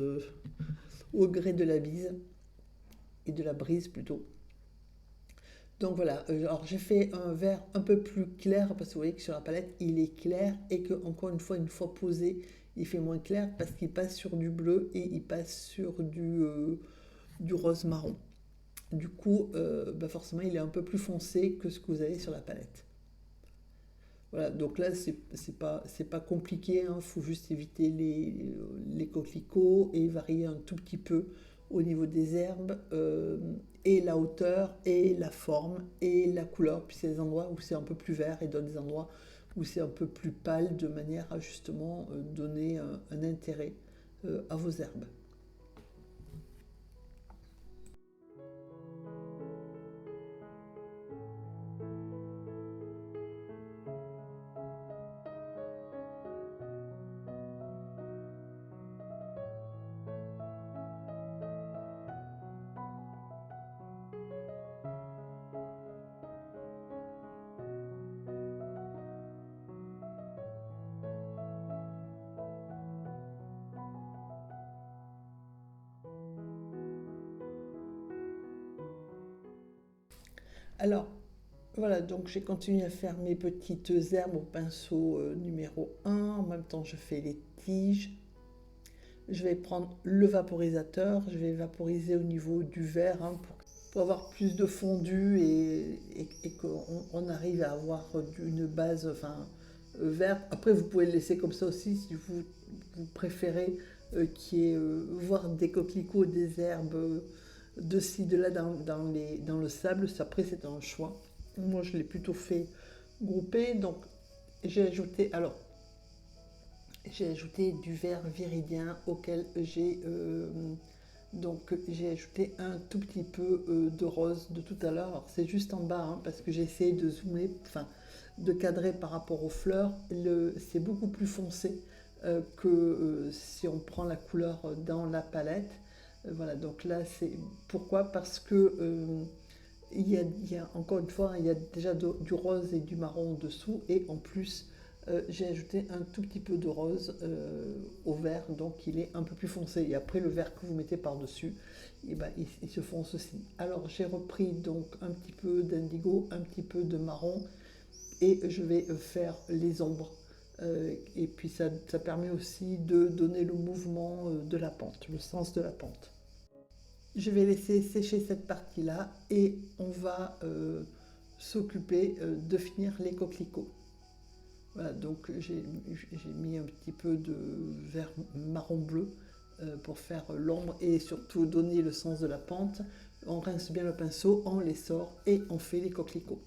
au gré de la bise et de la brise plutôt. Donc voilà, alors j'ai fait un vert un peu plus clair parce que vous voyez que sur la palette il est clair et que encore une fois posé, il fait moins clair parce qu'il passe sur du bleu et il passe sur du rose marron. Du coup, bah forcément il est un peu plus foncé que ce que vous avez sur la palette. Voilà, donc là, c'est pas compliqué, il faut juste éviter les coquelicots et varier un tout petit peu au niveau des herbes, et la hauteur, et la forme, et la couleur. Puis c'est des endroits où c'est un peu plus vert et d'autres endroits où c'est un peu plus pâle, de manière à justement donner un intérêt à vos herbes. Alors, voilà, donc j'ai continué à faire mes petites herbes au pinceau numéro un. En même temps, je fais les tiges. Je vais prendre le vaporisateur, je vais vaporiser au niveau du verre hein, pour avoir plus de fondu et qu'on arrive à avoir une base enfin, verte. Après, vous pouvez le laisser comme ça aussi si vous préférez qu'il y ait voir des coquelicots, des herbes de ci, de là dans le sable. Après, c'est un choix. Moi, je l'ai plutôt fait grouper. Donc, j'ai ajouté, alors, j'ai ajouté du vert viridien auquel j'ai ajouté un tout petit peu de rose de tout à l'heure. Alors c'est juste en bas hein, parce que j'ai essayé de zoomer, enfin de cadrer par rapport aux fleurs. C'est beaucoup plus foncé que si on prend la couleur dans la palette. Voilà, donc là c'est pourquoi parce que il y a encore une fois, il y a déjà du rose et du marron en dessous et en plus j'ai ajouté un tout petit peu de rose au vert, donc il est un peu plus foncé. Et après, le vert que vous mettez par-dessus, eh ben, il se fonce aussi. Alors, j'ai repris donc un petit peu d'indigo, un petit peu de marron, et je vais faire les ombres. Et puis, ça permet aussi de donner le mouvement de la pente, le sens de la pente. Je vais laisser sécher cette partie-là et on va s'occuper de finir les coquelicots. Voilà, donc j'ai mis un petit peu de vert marron bleu pour faire l'ombre et surtout donner le sens de la pente. On rince bien le pinceau, on les sort et on fait les coquelicots.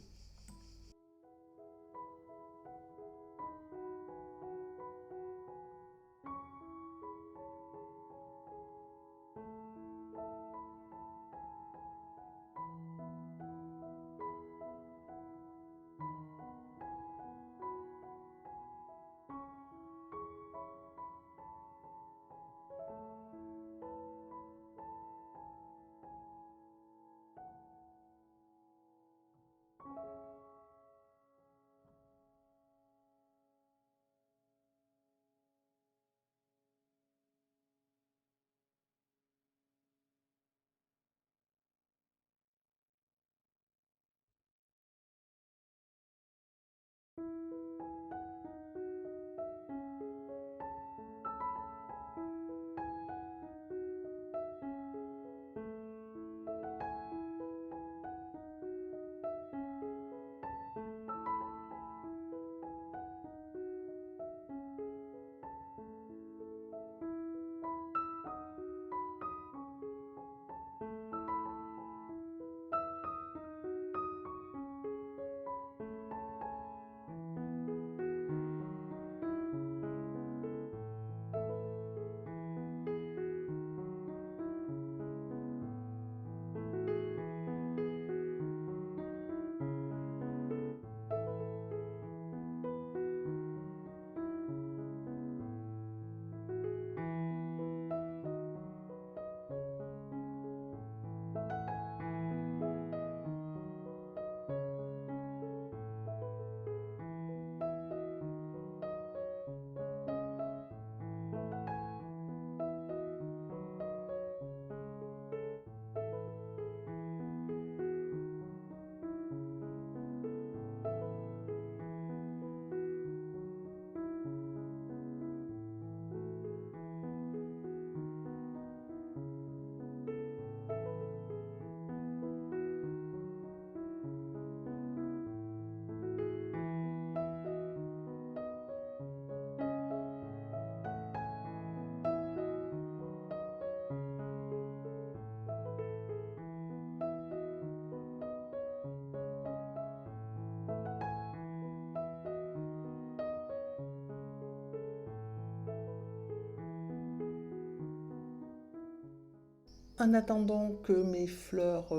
En attendant que mes fleurs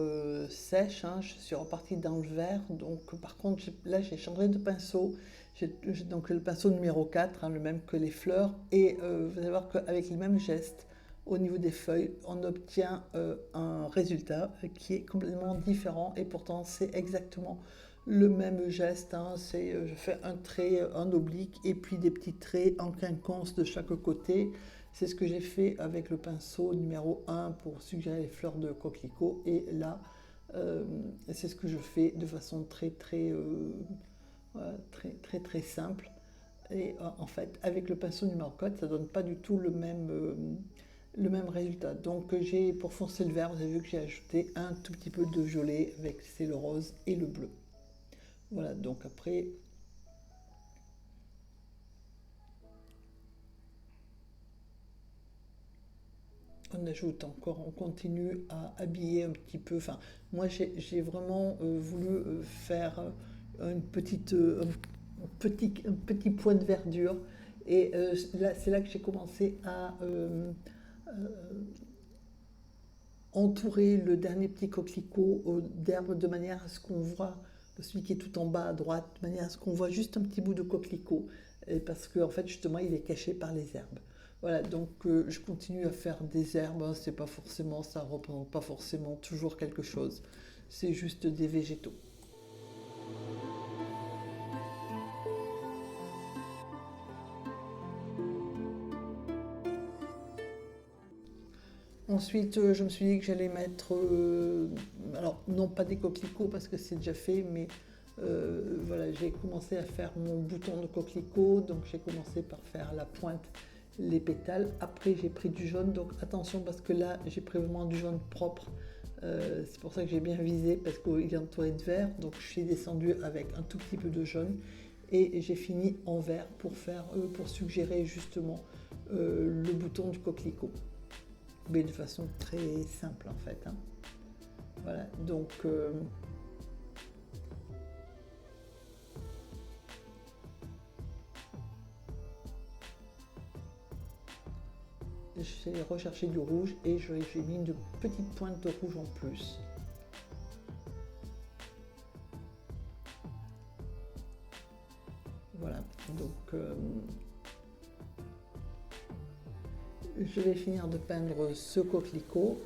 sèchent, hein, je suis repartie dans le vert. Donc, par contre, là, j'ai changé de pinceau. J'ai donc le pinceau numéro 4, hein, le même que les fleurs. Et vous allez voir qu'avec les mêmes gestes, au niveau des feuilles, on obtient un résultat qui est complètement différent. Et pourtant, c'est exactement le même geste, hein. Je fais un trait en oblique et puis des petits traits en quinconce de chaque côté. C'est ce que j'ai fait avec le pinceau numéro 1 pour suggérer les fleurs de coquelicot. Et là, c'est ce que je fais de façon voilà, très simple. Et en fait, avec le pinceau numéro 4, ça donne pas du tout le même résultat. Donc pour foncer le vert, vous avez vu que j'ai ajouté un tout petit peu de violet avec c'est le rose et le bleu. Voilà, donc après, on ajoute encore, on continue à habiller un petit peu. Enfin, moi j'ai vraiment voulu faire un petit point de verdure. Et là, c'est là que j'ai commencé à entourer le dernier petit coquelicot d'herbe de manière à ce qu'on voit, celui qui est tout en bas à droite, de manière à ce qu'on voit juste un petit bout de coquelicot, parce qu'en fait justement il est caché par les herbes. Voilà, donc je continue à faire des herbes, hein, c'est pas forcément, ça représente pas forcément toujours quelque chose, c'est juste des végétaux. Ensuite, je me suis dit que j'allais mettre, alors non pas des coquelicots parce que c'est déjà fait, mais voilà, j'ai commencé à faire mon bouton de coquelicot, donc j'ai commencé par faire la pointe, les pétales. Après, j'ai pris du jaune, donc attention parce que là, j'ai pris vraiment du jaune propre. C'est pour ça que j'ai bien visé parce qu'il est entouré de vert, donc je suis descendue avec un tout petit peu de jaune et j'ai fini en vert pour suggérer justement le bouton du coquelicot. mais de façon très simple en fait, hein. Voilà, donc j'ai recherché du rouge et j'ai mis une petite pointe de rouge en plus. Voilà, donc je vais finir de peindre ce coquelicot.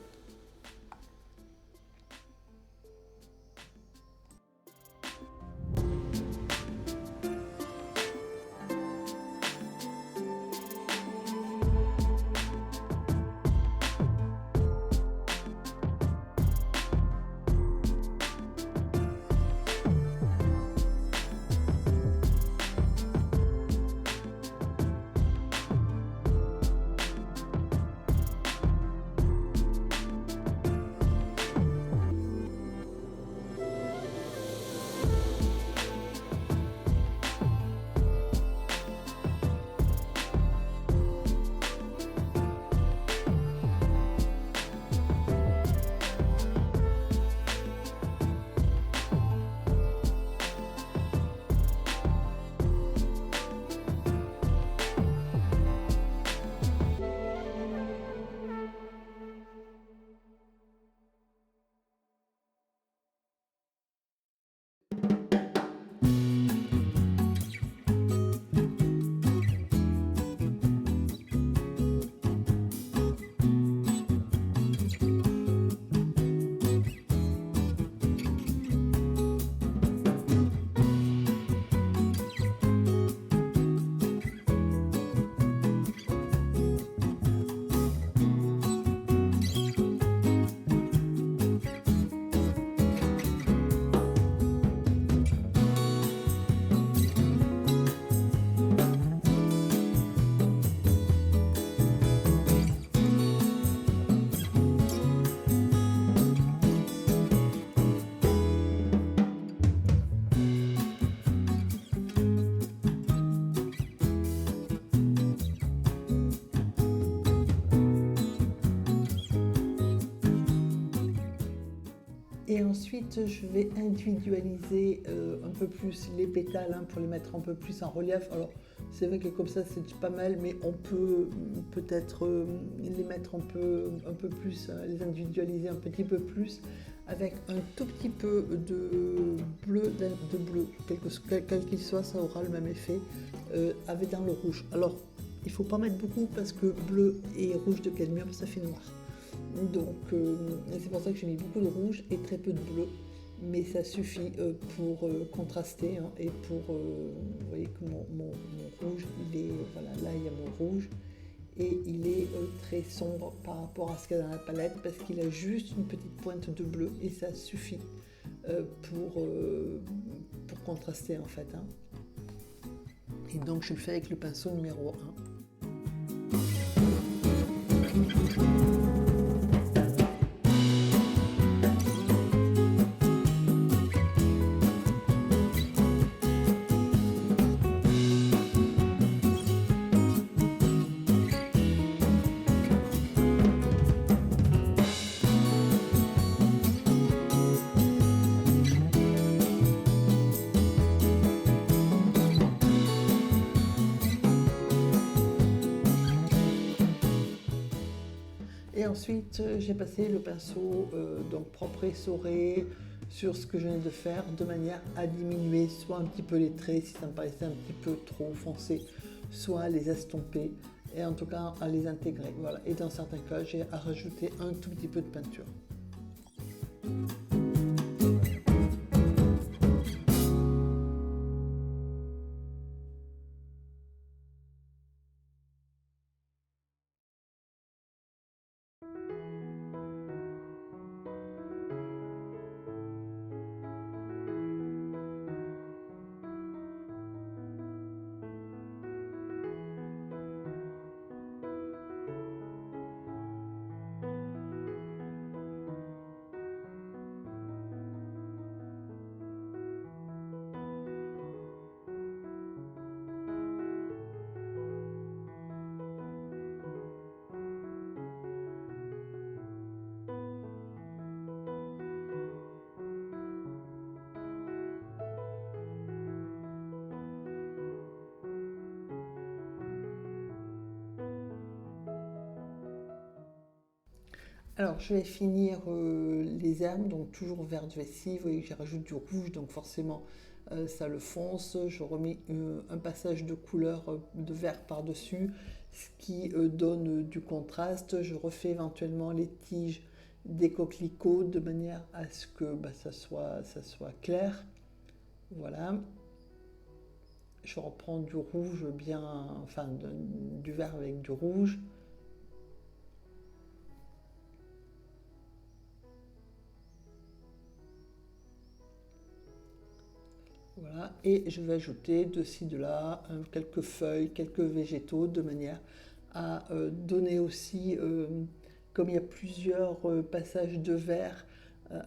Et ensuite, je vais individualiser un peu plus les pétales, hein, pour les mettre un peu plus en relief. Alors, c'est vrai que comme ça, c'est pas mal, mais on peut peut-être les mettre un peu plus, les individualiser un petit peu plus, avec un tout petit peu de bleu, quel qu'il soit, ça aura le même effet, avec dans le rouge. Alors, il ne faut pas mettre beaucoup parce que bleu et rouge de cadmium, ça fait noir. Donc c'est pour ça que j'ai mis beaucoup de rouge et très peu de bleu, mais ça suffit pour contraster, hein, et pour, vous voyez que mon rouge, il est, voilà, là il y a mon rouge, et il est très sombre par rapport à ce qu'il y a dans la palette, parce qu'il a juste une petite pointe de bleu, et ça suffit pour contraster en fait, hein. Et donc je le fais avec le pinceau numéro 1. Et ensuite, j'ai passé le pinceau donc propre et essoré sur ce que je venais de faire, de manière à diminuer soit un petit peu les traits si ça me paraissait un petit peu trop foncé, soit à les estomper, et en tout cas à les intégrer. Voilà. Et dans certains cas, j'ai à rajouter un tout petit peu de peinture. Alors, je vais finir les herbes, donc toujours vert de vessie. Vous voyez que j'ai rajouté du rouge, donc forcément ça le fonce. Je remets un passage de couleur de vert par-dessus, ce qui donne du contraste. Je refais éventuellement les tiges des coquelicots de manière à ce que bah, ça soit clair. Voilà. Je reprends du rouge bien, enfin du vert avec du rouge. Voilà, et je vais ajouter de ci, de là, quelques feuilles, quelques végétaux, de manière à donner aussi, comme il y a plusieurs passages de vert,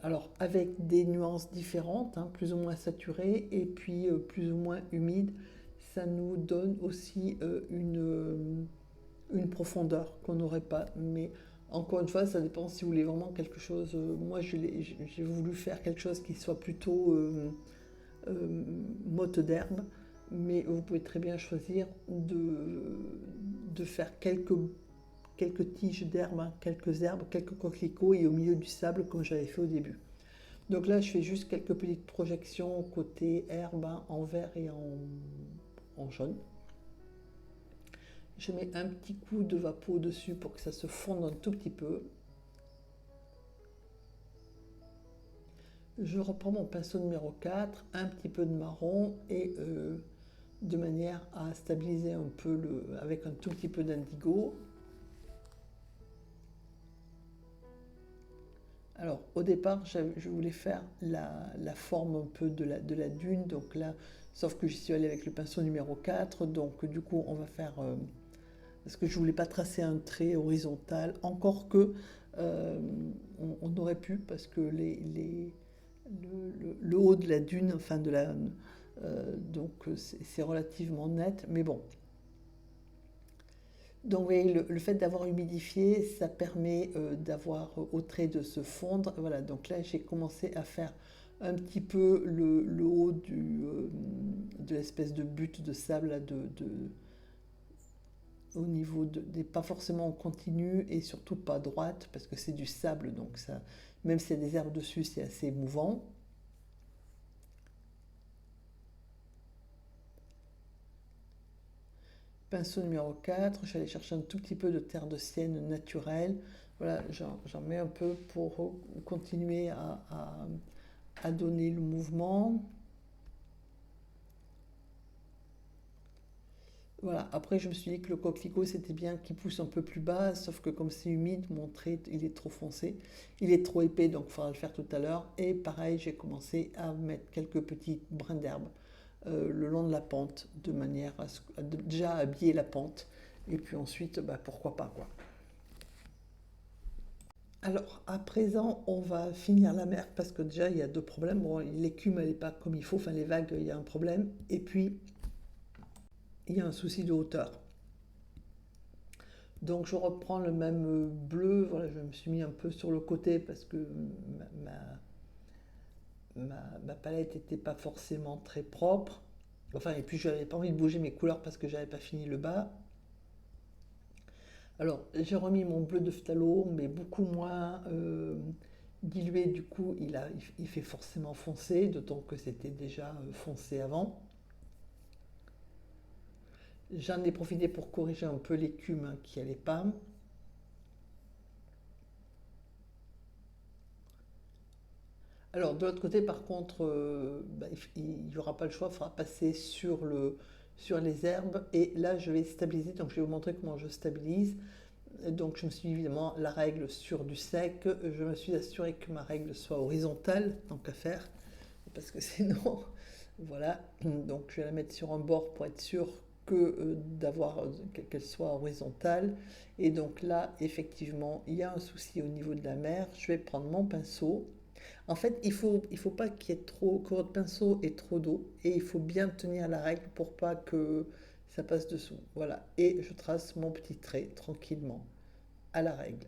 alors avec des nuances différentes, hein, plus ou moins saturées, et puis plus ou moins humides, ça nous donne aussi une profondeur qu'on n'aurait pas. Mais encore une fois, ça dépend si vous voulez vraiment quelque chose. Moi, j'ai voulu faire quelque chose qui soit plutôt motte d'herbe, mais vous pouvez très bien choisir de faire quelques tiges d'herbe, hein, quelques herbes, quelques coquelicots et au milieu du sable comme j'avais fait au début. Donc là, je fais juste quelques petites projections côté herbe, hein, en vert et en jaune. Je mets un petit coup de vapeau dessus pour que ça se fonde un tout petit peu. Je reprends mon pinceau numéro 4, un petit peu de marron et de manière à stabiliser un peu avec un tout petit peu d'indigo. Alors au départ, je voulais faire la forme un peu de la dune, donc là, sauf que j'y suis allée avec le pinceau numéro 4, donc du coup on va faire, parce que je voulais pas tracer un trait horizontal, encore que euh, on aurait pu, parce que le haut de la dune, enfin donc c'est relativement net, mais bon. Donc, vous voyez, le fait d'avoir humidifié, ça permet d'avoir au trait de se fondre. Voilà, donc là, j'ai commencé à faire un petit peu le haut de l'espèce de butte de sable là, au niveau des pas forcément en continu et surtout pas droite parce que c'est du sable, donc ça, même s'il y a des herbes dessus, c'est assez mouvant. Pinceau numéro 4, je vais aller chercher un tout petit peu de terre de sienne naturelle. Voilà, j'en mets un peu pour continuer à donner le mouvement. Voilà, après je me suis dit que le coquelicot c'était bien qu'il pousse un peu plus bas, sauf que comme c'est humide, mon trait il est trop foncé, il est trop épais, donc il faudra le faire tout à l'heure. Et pareil, j'ai commencé à mettre quelques petits brins d'herbe le long de la pente, de manière à déjà habiller la pente. Et puis ensuite, bah, pourquoi pas quoi. Alors, à présent, on va finir la mer parce que déjà, il y a deux problèmes. Bon, l'écume, elle n'est pas comme il faut, enfin, les vagues, il y a un problème. Et puis, il y a un souci de hauteur. Donc, je reprends le même bleu. Voilà, je me suis mis un peu sur le côté parce que ma palette n'était pas forcément très propre. Enfin, et puis, je n'avais pas envie de bouger mes couleurs parce que j'avais pas fini le bas. Alors, j'ai remis mon bleu de phthalo, mais beaucoup moins dilué. Du coup, il fait forcément foncé, d'autant que c'était déjà foncé avant. J'en ai profité pour corriger un peu l'écume hein, qui allait pas. Alors, de l'autre côté, par contre, bah, il n'y aura pas le choix, il faudra passer sur les herbes. Et là, je vais stabiliser, donc je vais vous montrer comment je stabilise. Donc je me suis dit, évidemment la règle sur du sec, je me suis assuré que ma règle soit horizontale, tant qu'à faire, parce que sinon, voilà, donc je vais la mettre sur un bord pour être sûr que qu'elle soit horizontale. Et donc là, effectivement, il y a un souci au niveau de la mer. Je vais prendre mon pinceau. En fait, il faut pas qu'il y ait trop, que votre pinceau ait trop d'eau, et il faut bien tenir la règle pour pas que ça passe dessous. Voilà, et je trace mon petit trait tranquillement à la règle.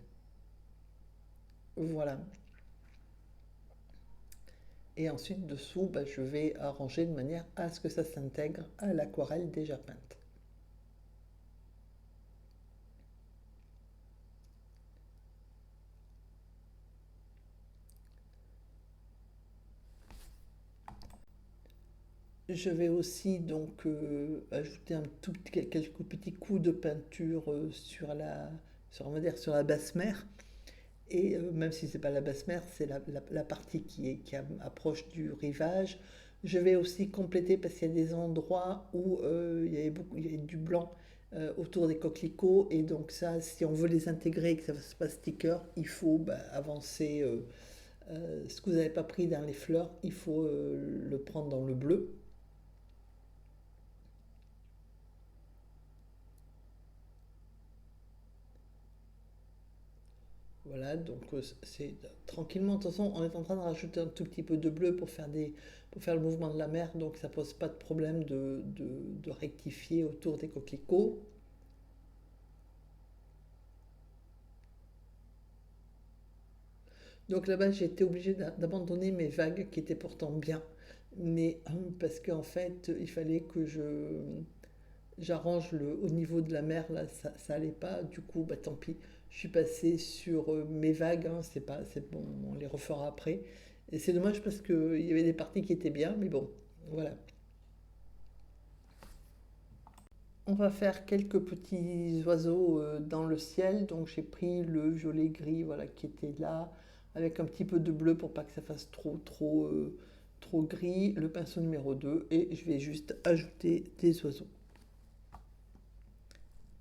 Voilà. Et ensuite, dessous, bah, je vais arranger de manière à ce que ça s'intègre à l'aquarelle déjà peinte. Je vais aussi donc ajouter quelques petits coups de peinture on va dire, sur la basse mer. Et même si c'est pas la basse mer, c'est la partie approche du rivage. Je vais aussi compléter parce qu'il y a des endroits où il y avait du blanc autour des coquelicots. Et donc ça, si on veut les intégrer et que ça ne fasse pas sticker, il faut avancer ce que vous n'avez pas pris dans les fleurs, il faut le prendre dans le bleu. Voilà, donc c'est tranquillement. De toute façon, on est en train de rajouter un tout petit peu de bleu pour faire le mouvement de la mer, donc ça pose pas de problème de rectifier autour des coquelicots. Donc là-bas, j'ai été obligée d'abandonner mes vagues qui étaient pourtant bien, mais parce qu'en fait, il fallait que j'arrange au niveau de la mer, là, ça allait pas. Du coup, bah tant pis. Je suis passée sur mes vagues, hein, c'est bon, on les refera après. Et c'est dommage parce qu'il y avait des parties qui étaient bien, mais bon, voilà. On va faire quelques petits oiseaux dans le ciel. Donc j'ai pris le violet gris, voilà, qui était là, avec un petit peu de bleu pour pas que ça fasse trop gris. Le pinceau numéro 2 et je vais juste ajouter des oiseaux.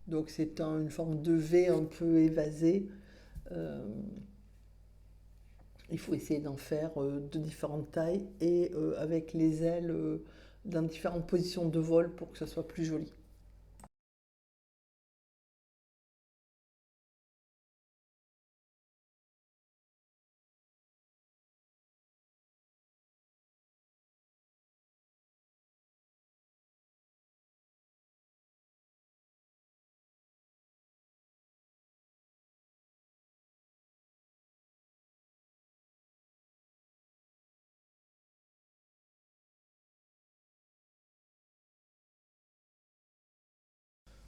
Donc c'est une forme de V un peu évasé. Euh, il faut essayer d'en faire de différentes tailles et avec les ailes dans différentes positions de vol pour que ça soit plus joli.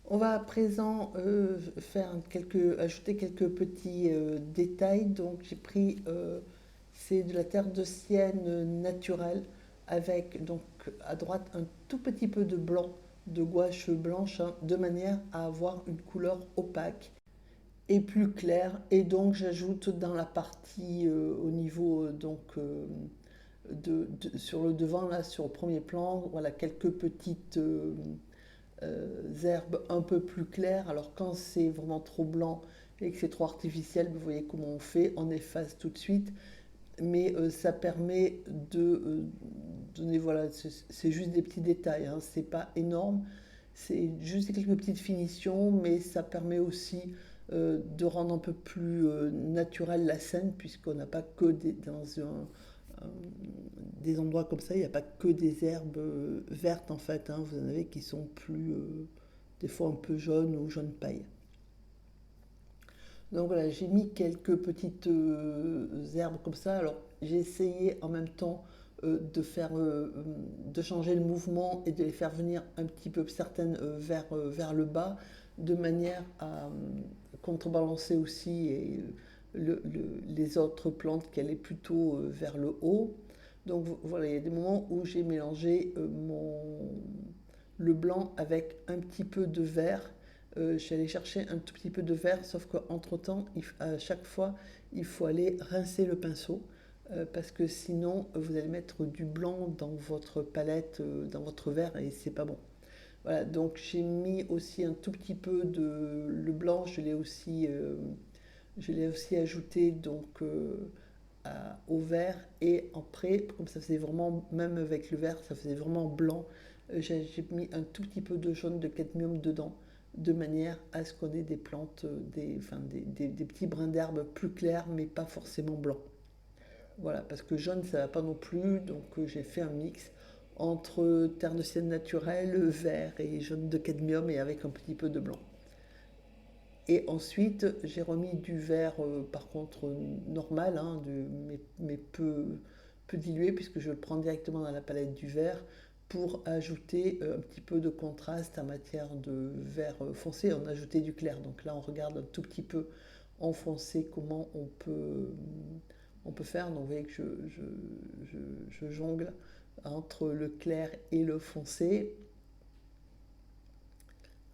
On va à présent ajouter quelques petits détails. Donc j'ai pris, c'est de la terre de sienne naturelle avec donc à droite un tout petit peu de blanc, de gouache blanche, hein, de manière à avoir une couleur opaque et plus claire. Et donc j'ajoute dans la partie au niveau sur le devant là, sur le premier plan, voilà quelques petites herbes un peu plus claires. Alors quand c'est vraiment trop blanc et que c'est trop artificiel, vous voyez comment on fait, on efface tout de suite. Mais ça permet de donner, voilà, c'est juste des petits détails, hein, c'est pas énorme, c'est juste quelques petites finitions, mais ça permet aussi de rendre un peu plus naturelle la scène, puisqu'on n'a pas que des endroits comme ça, il n'y a pas que des herbes vertes en fait, hein, vous en avez qui sont plus, des fois un peu jaunes ou jaune paille. Donc voilà, j'ai mis quelques petites herbes comme ça. Alors j'ai essayé en même temps de changer le mouvement et de les faire venir un petit peu certaines vers le bas, de manière à contrebalancer aussi les autres plantes qui allaient plutôt vers le haut. Donc voilà, il y a des moments où j'ai mélangé le blanc avec un petit peu de vert. Je suis allée chercher un tout petit peu de vert, sauf qu'entre-temps, à chaque fois, il faut aller rincer le pinceau, parce que sinon, vous allez mettre du blanc dans votre palette, dans votre verre, et c'est pas bon. Voilà, donc j'ai mis aussi un tout petit peu de le blanc, je l'ai aussi ajouté donc au vert et après, comme ça faisait vraiment, même avec le vert, ça faisait vraiment blanc, j'ai mis un tout petit peu de jaune de cadmium dedans, de manière à ce qu'on ait des plantes, enfin, des petits brins d'herbe plus clairs, mais pas forcément blancs. Voilà, parce que jaune, ça va pas non plus, donc j'ai fait un mix entre terre de sienne naturelle, vert et jaune de cadmium et avec un petit peu de blanc. Et ensuite, j'ai remis du vert, par contre, normal, hein, mais peu dilué, puisque je le prends directement dans la palette du vert pour ajouter un petit peu de contraste en matière de vert foncé. On a ajouté du clair. Donc là, on regarde un tout petit peu en foncé comment on peut faire. Donc vous voyez que je jongle entre le clair et le foncé,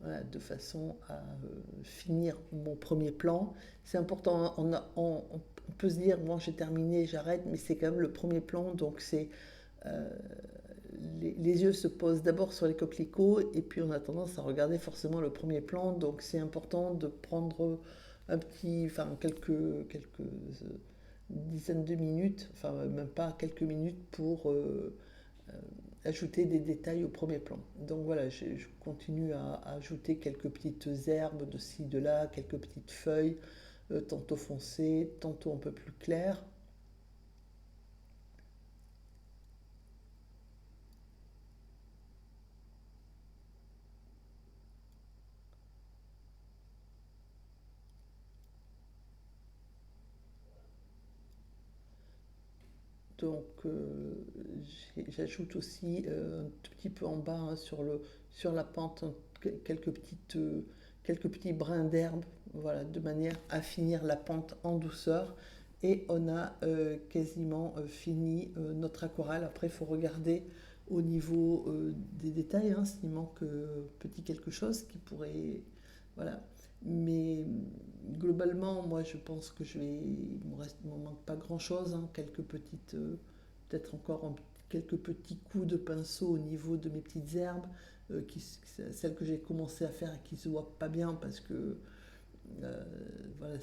voilà, de façon à finir mon premier plan. C'est important, hein, on peut se dire, bon j'ai terminé, j'arrête, mais c'est quand même le premier plan, donc c'est euh, les yeux se posent d'abord sur les coquelicots et puis on a tendance à regarder forcément le premier plan, donc c'est important de prendre quelques dizaines de minutes, enfin même pas quelques minutes pour ajouter des détails au premier plan. Donc voilà, je continue à ajouter quelques petites herbes de ci, de là, quelques petites feuilles, tantôt foncées, tantôt un peu plus claires. Donc j'ajoute aussi un tout petit peu en bas, hein, sur la pente, quelques quelques petits brins d'herbe, voilà, de manière à finir la pente en douceur. Et on a quasiment fini notre aquarelle. Après, il faut regarder au niveau des détails, hein, s'il manque petit quelque chose qui pourrait... Voilà. Mais globalement, moi, je pense que il m'en manque pas grand-chose, hein, quelques petites, peut-être encore quelques petits coups de pinceau au niveau de mes petites herbes, celles que j'ai commencé à faire et qui se voient pas bien parce que euh, voilà,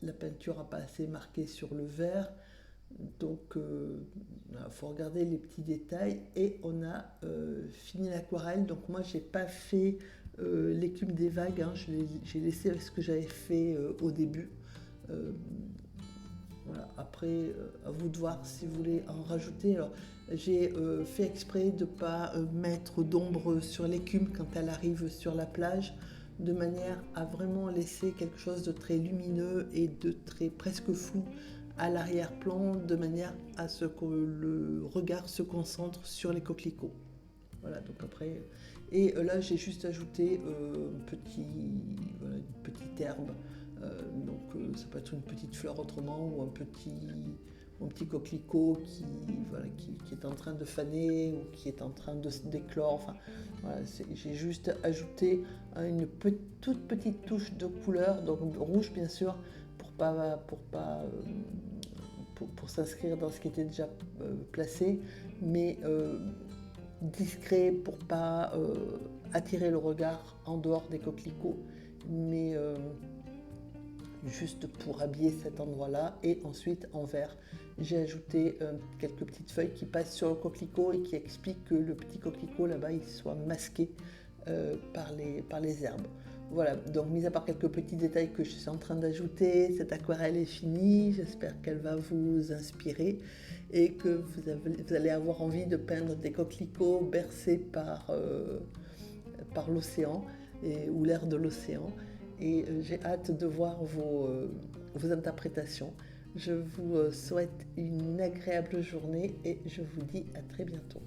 la peinture n'a pas assez marqué sur le verre. Donc, il faut regarder les petits détails et on a fini l'aquarelle. Donc, moi, j'ai pas fait l'écume des vagues, hein. J'ai laissé ce que j'avais fait au début. Euh, voilà. Après, à vous de voir si vous voulez en rajouter. Alors, j'ai fait exprès de ne pas mettre d'ombre sur l'écume quand elle arrive sur la plage, de manière à vraiment laisser quelque chose de très lumineux et de très presque flou à l'arrière-plan, de manière à ce que le regard se concentre sur les coquelicots. Voilà, donc après. Et là, j'ai juste ajouté voilà, une petite herbe. Donc, ça peut être une petite fleur autrement ou un petit coquelicot voilà, qui est en train de faner ou qui est en train de se d'éclore. Enfin, voilà, j'ai juste ajouté une toute petite touche de couleur, donc rouge bien sûr, pour s'inscrire dans ce qui était déjà placé, mais discret pour pas attirer le regard en dehors des coquelicots, mais juste pour habiller cet endroit-là. Et ensuite en vert, j'ai ajouté quelques petites feuilles qui passent sur le coquelicot et qui expliquent que le petit coquelicot là-bas il soit masqué par les herbes. Voilà, donc mis à part quelques petits détails que je suis en train d'ajouter, cette aquarelle est finie, j'espère qu'elle va vous inspirer et que vous allez avoir envie de peindre des coquelicots bercés par l'océan ou l'air de l'océan. Et j'ai hâte de voir vos interprétations. Je vous souhaite une agréable journée et je vous dis à très bientôt.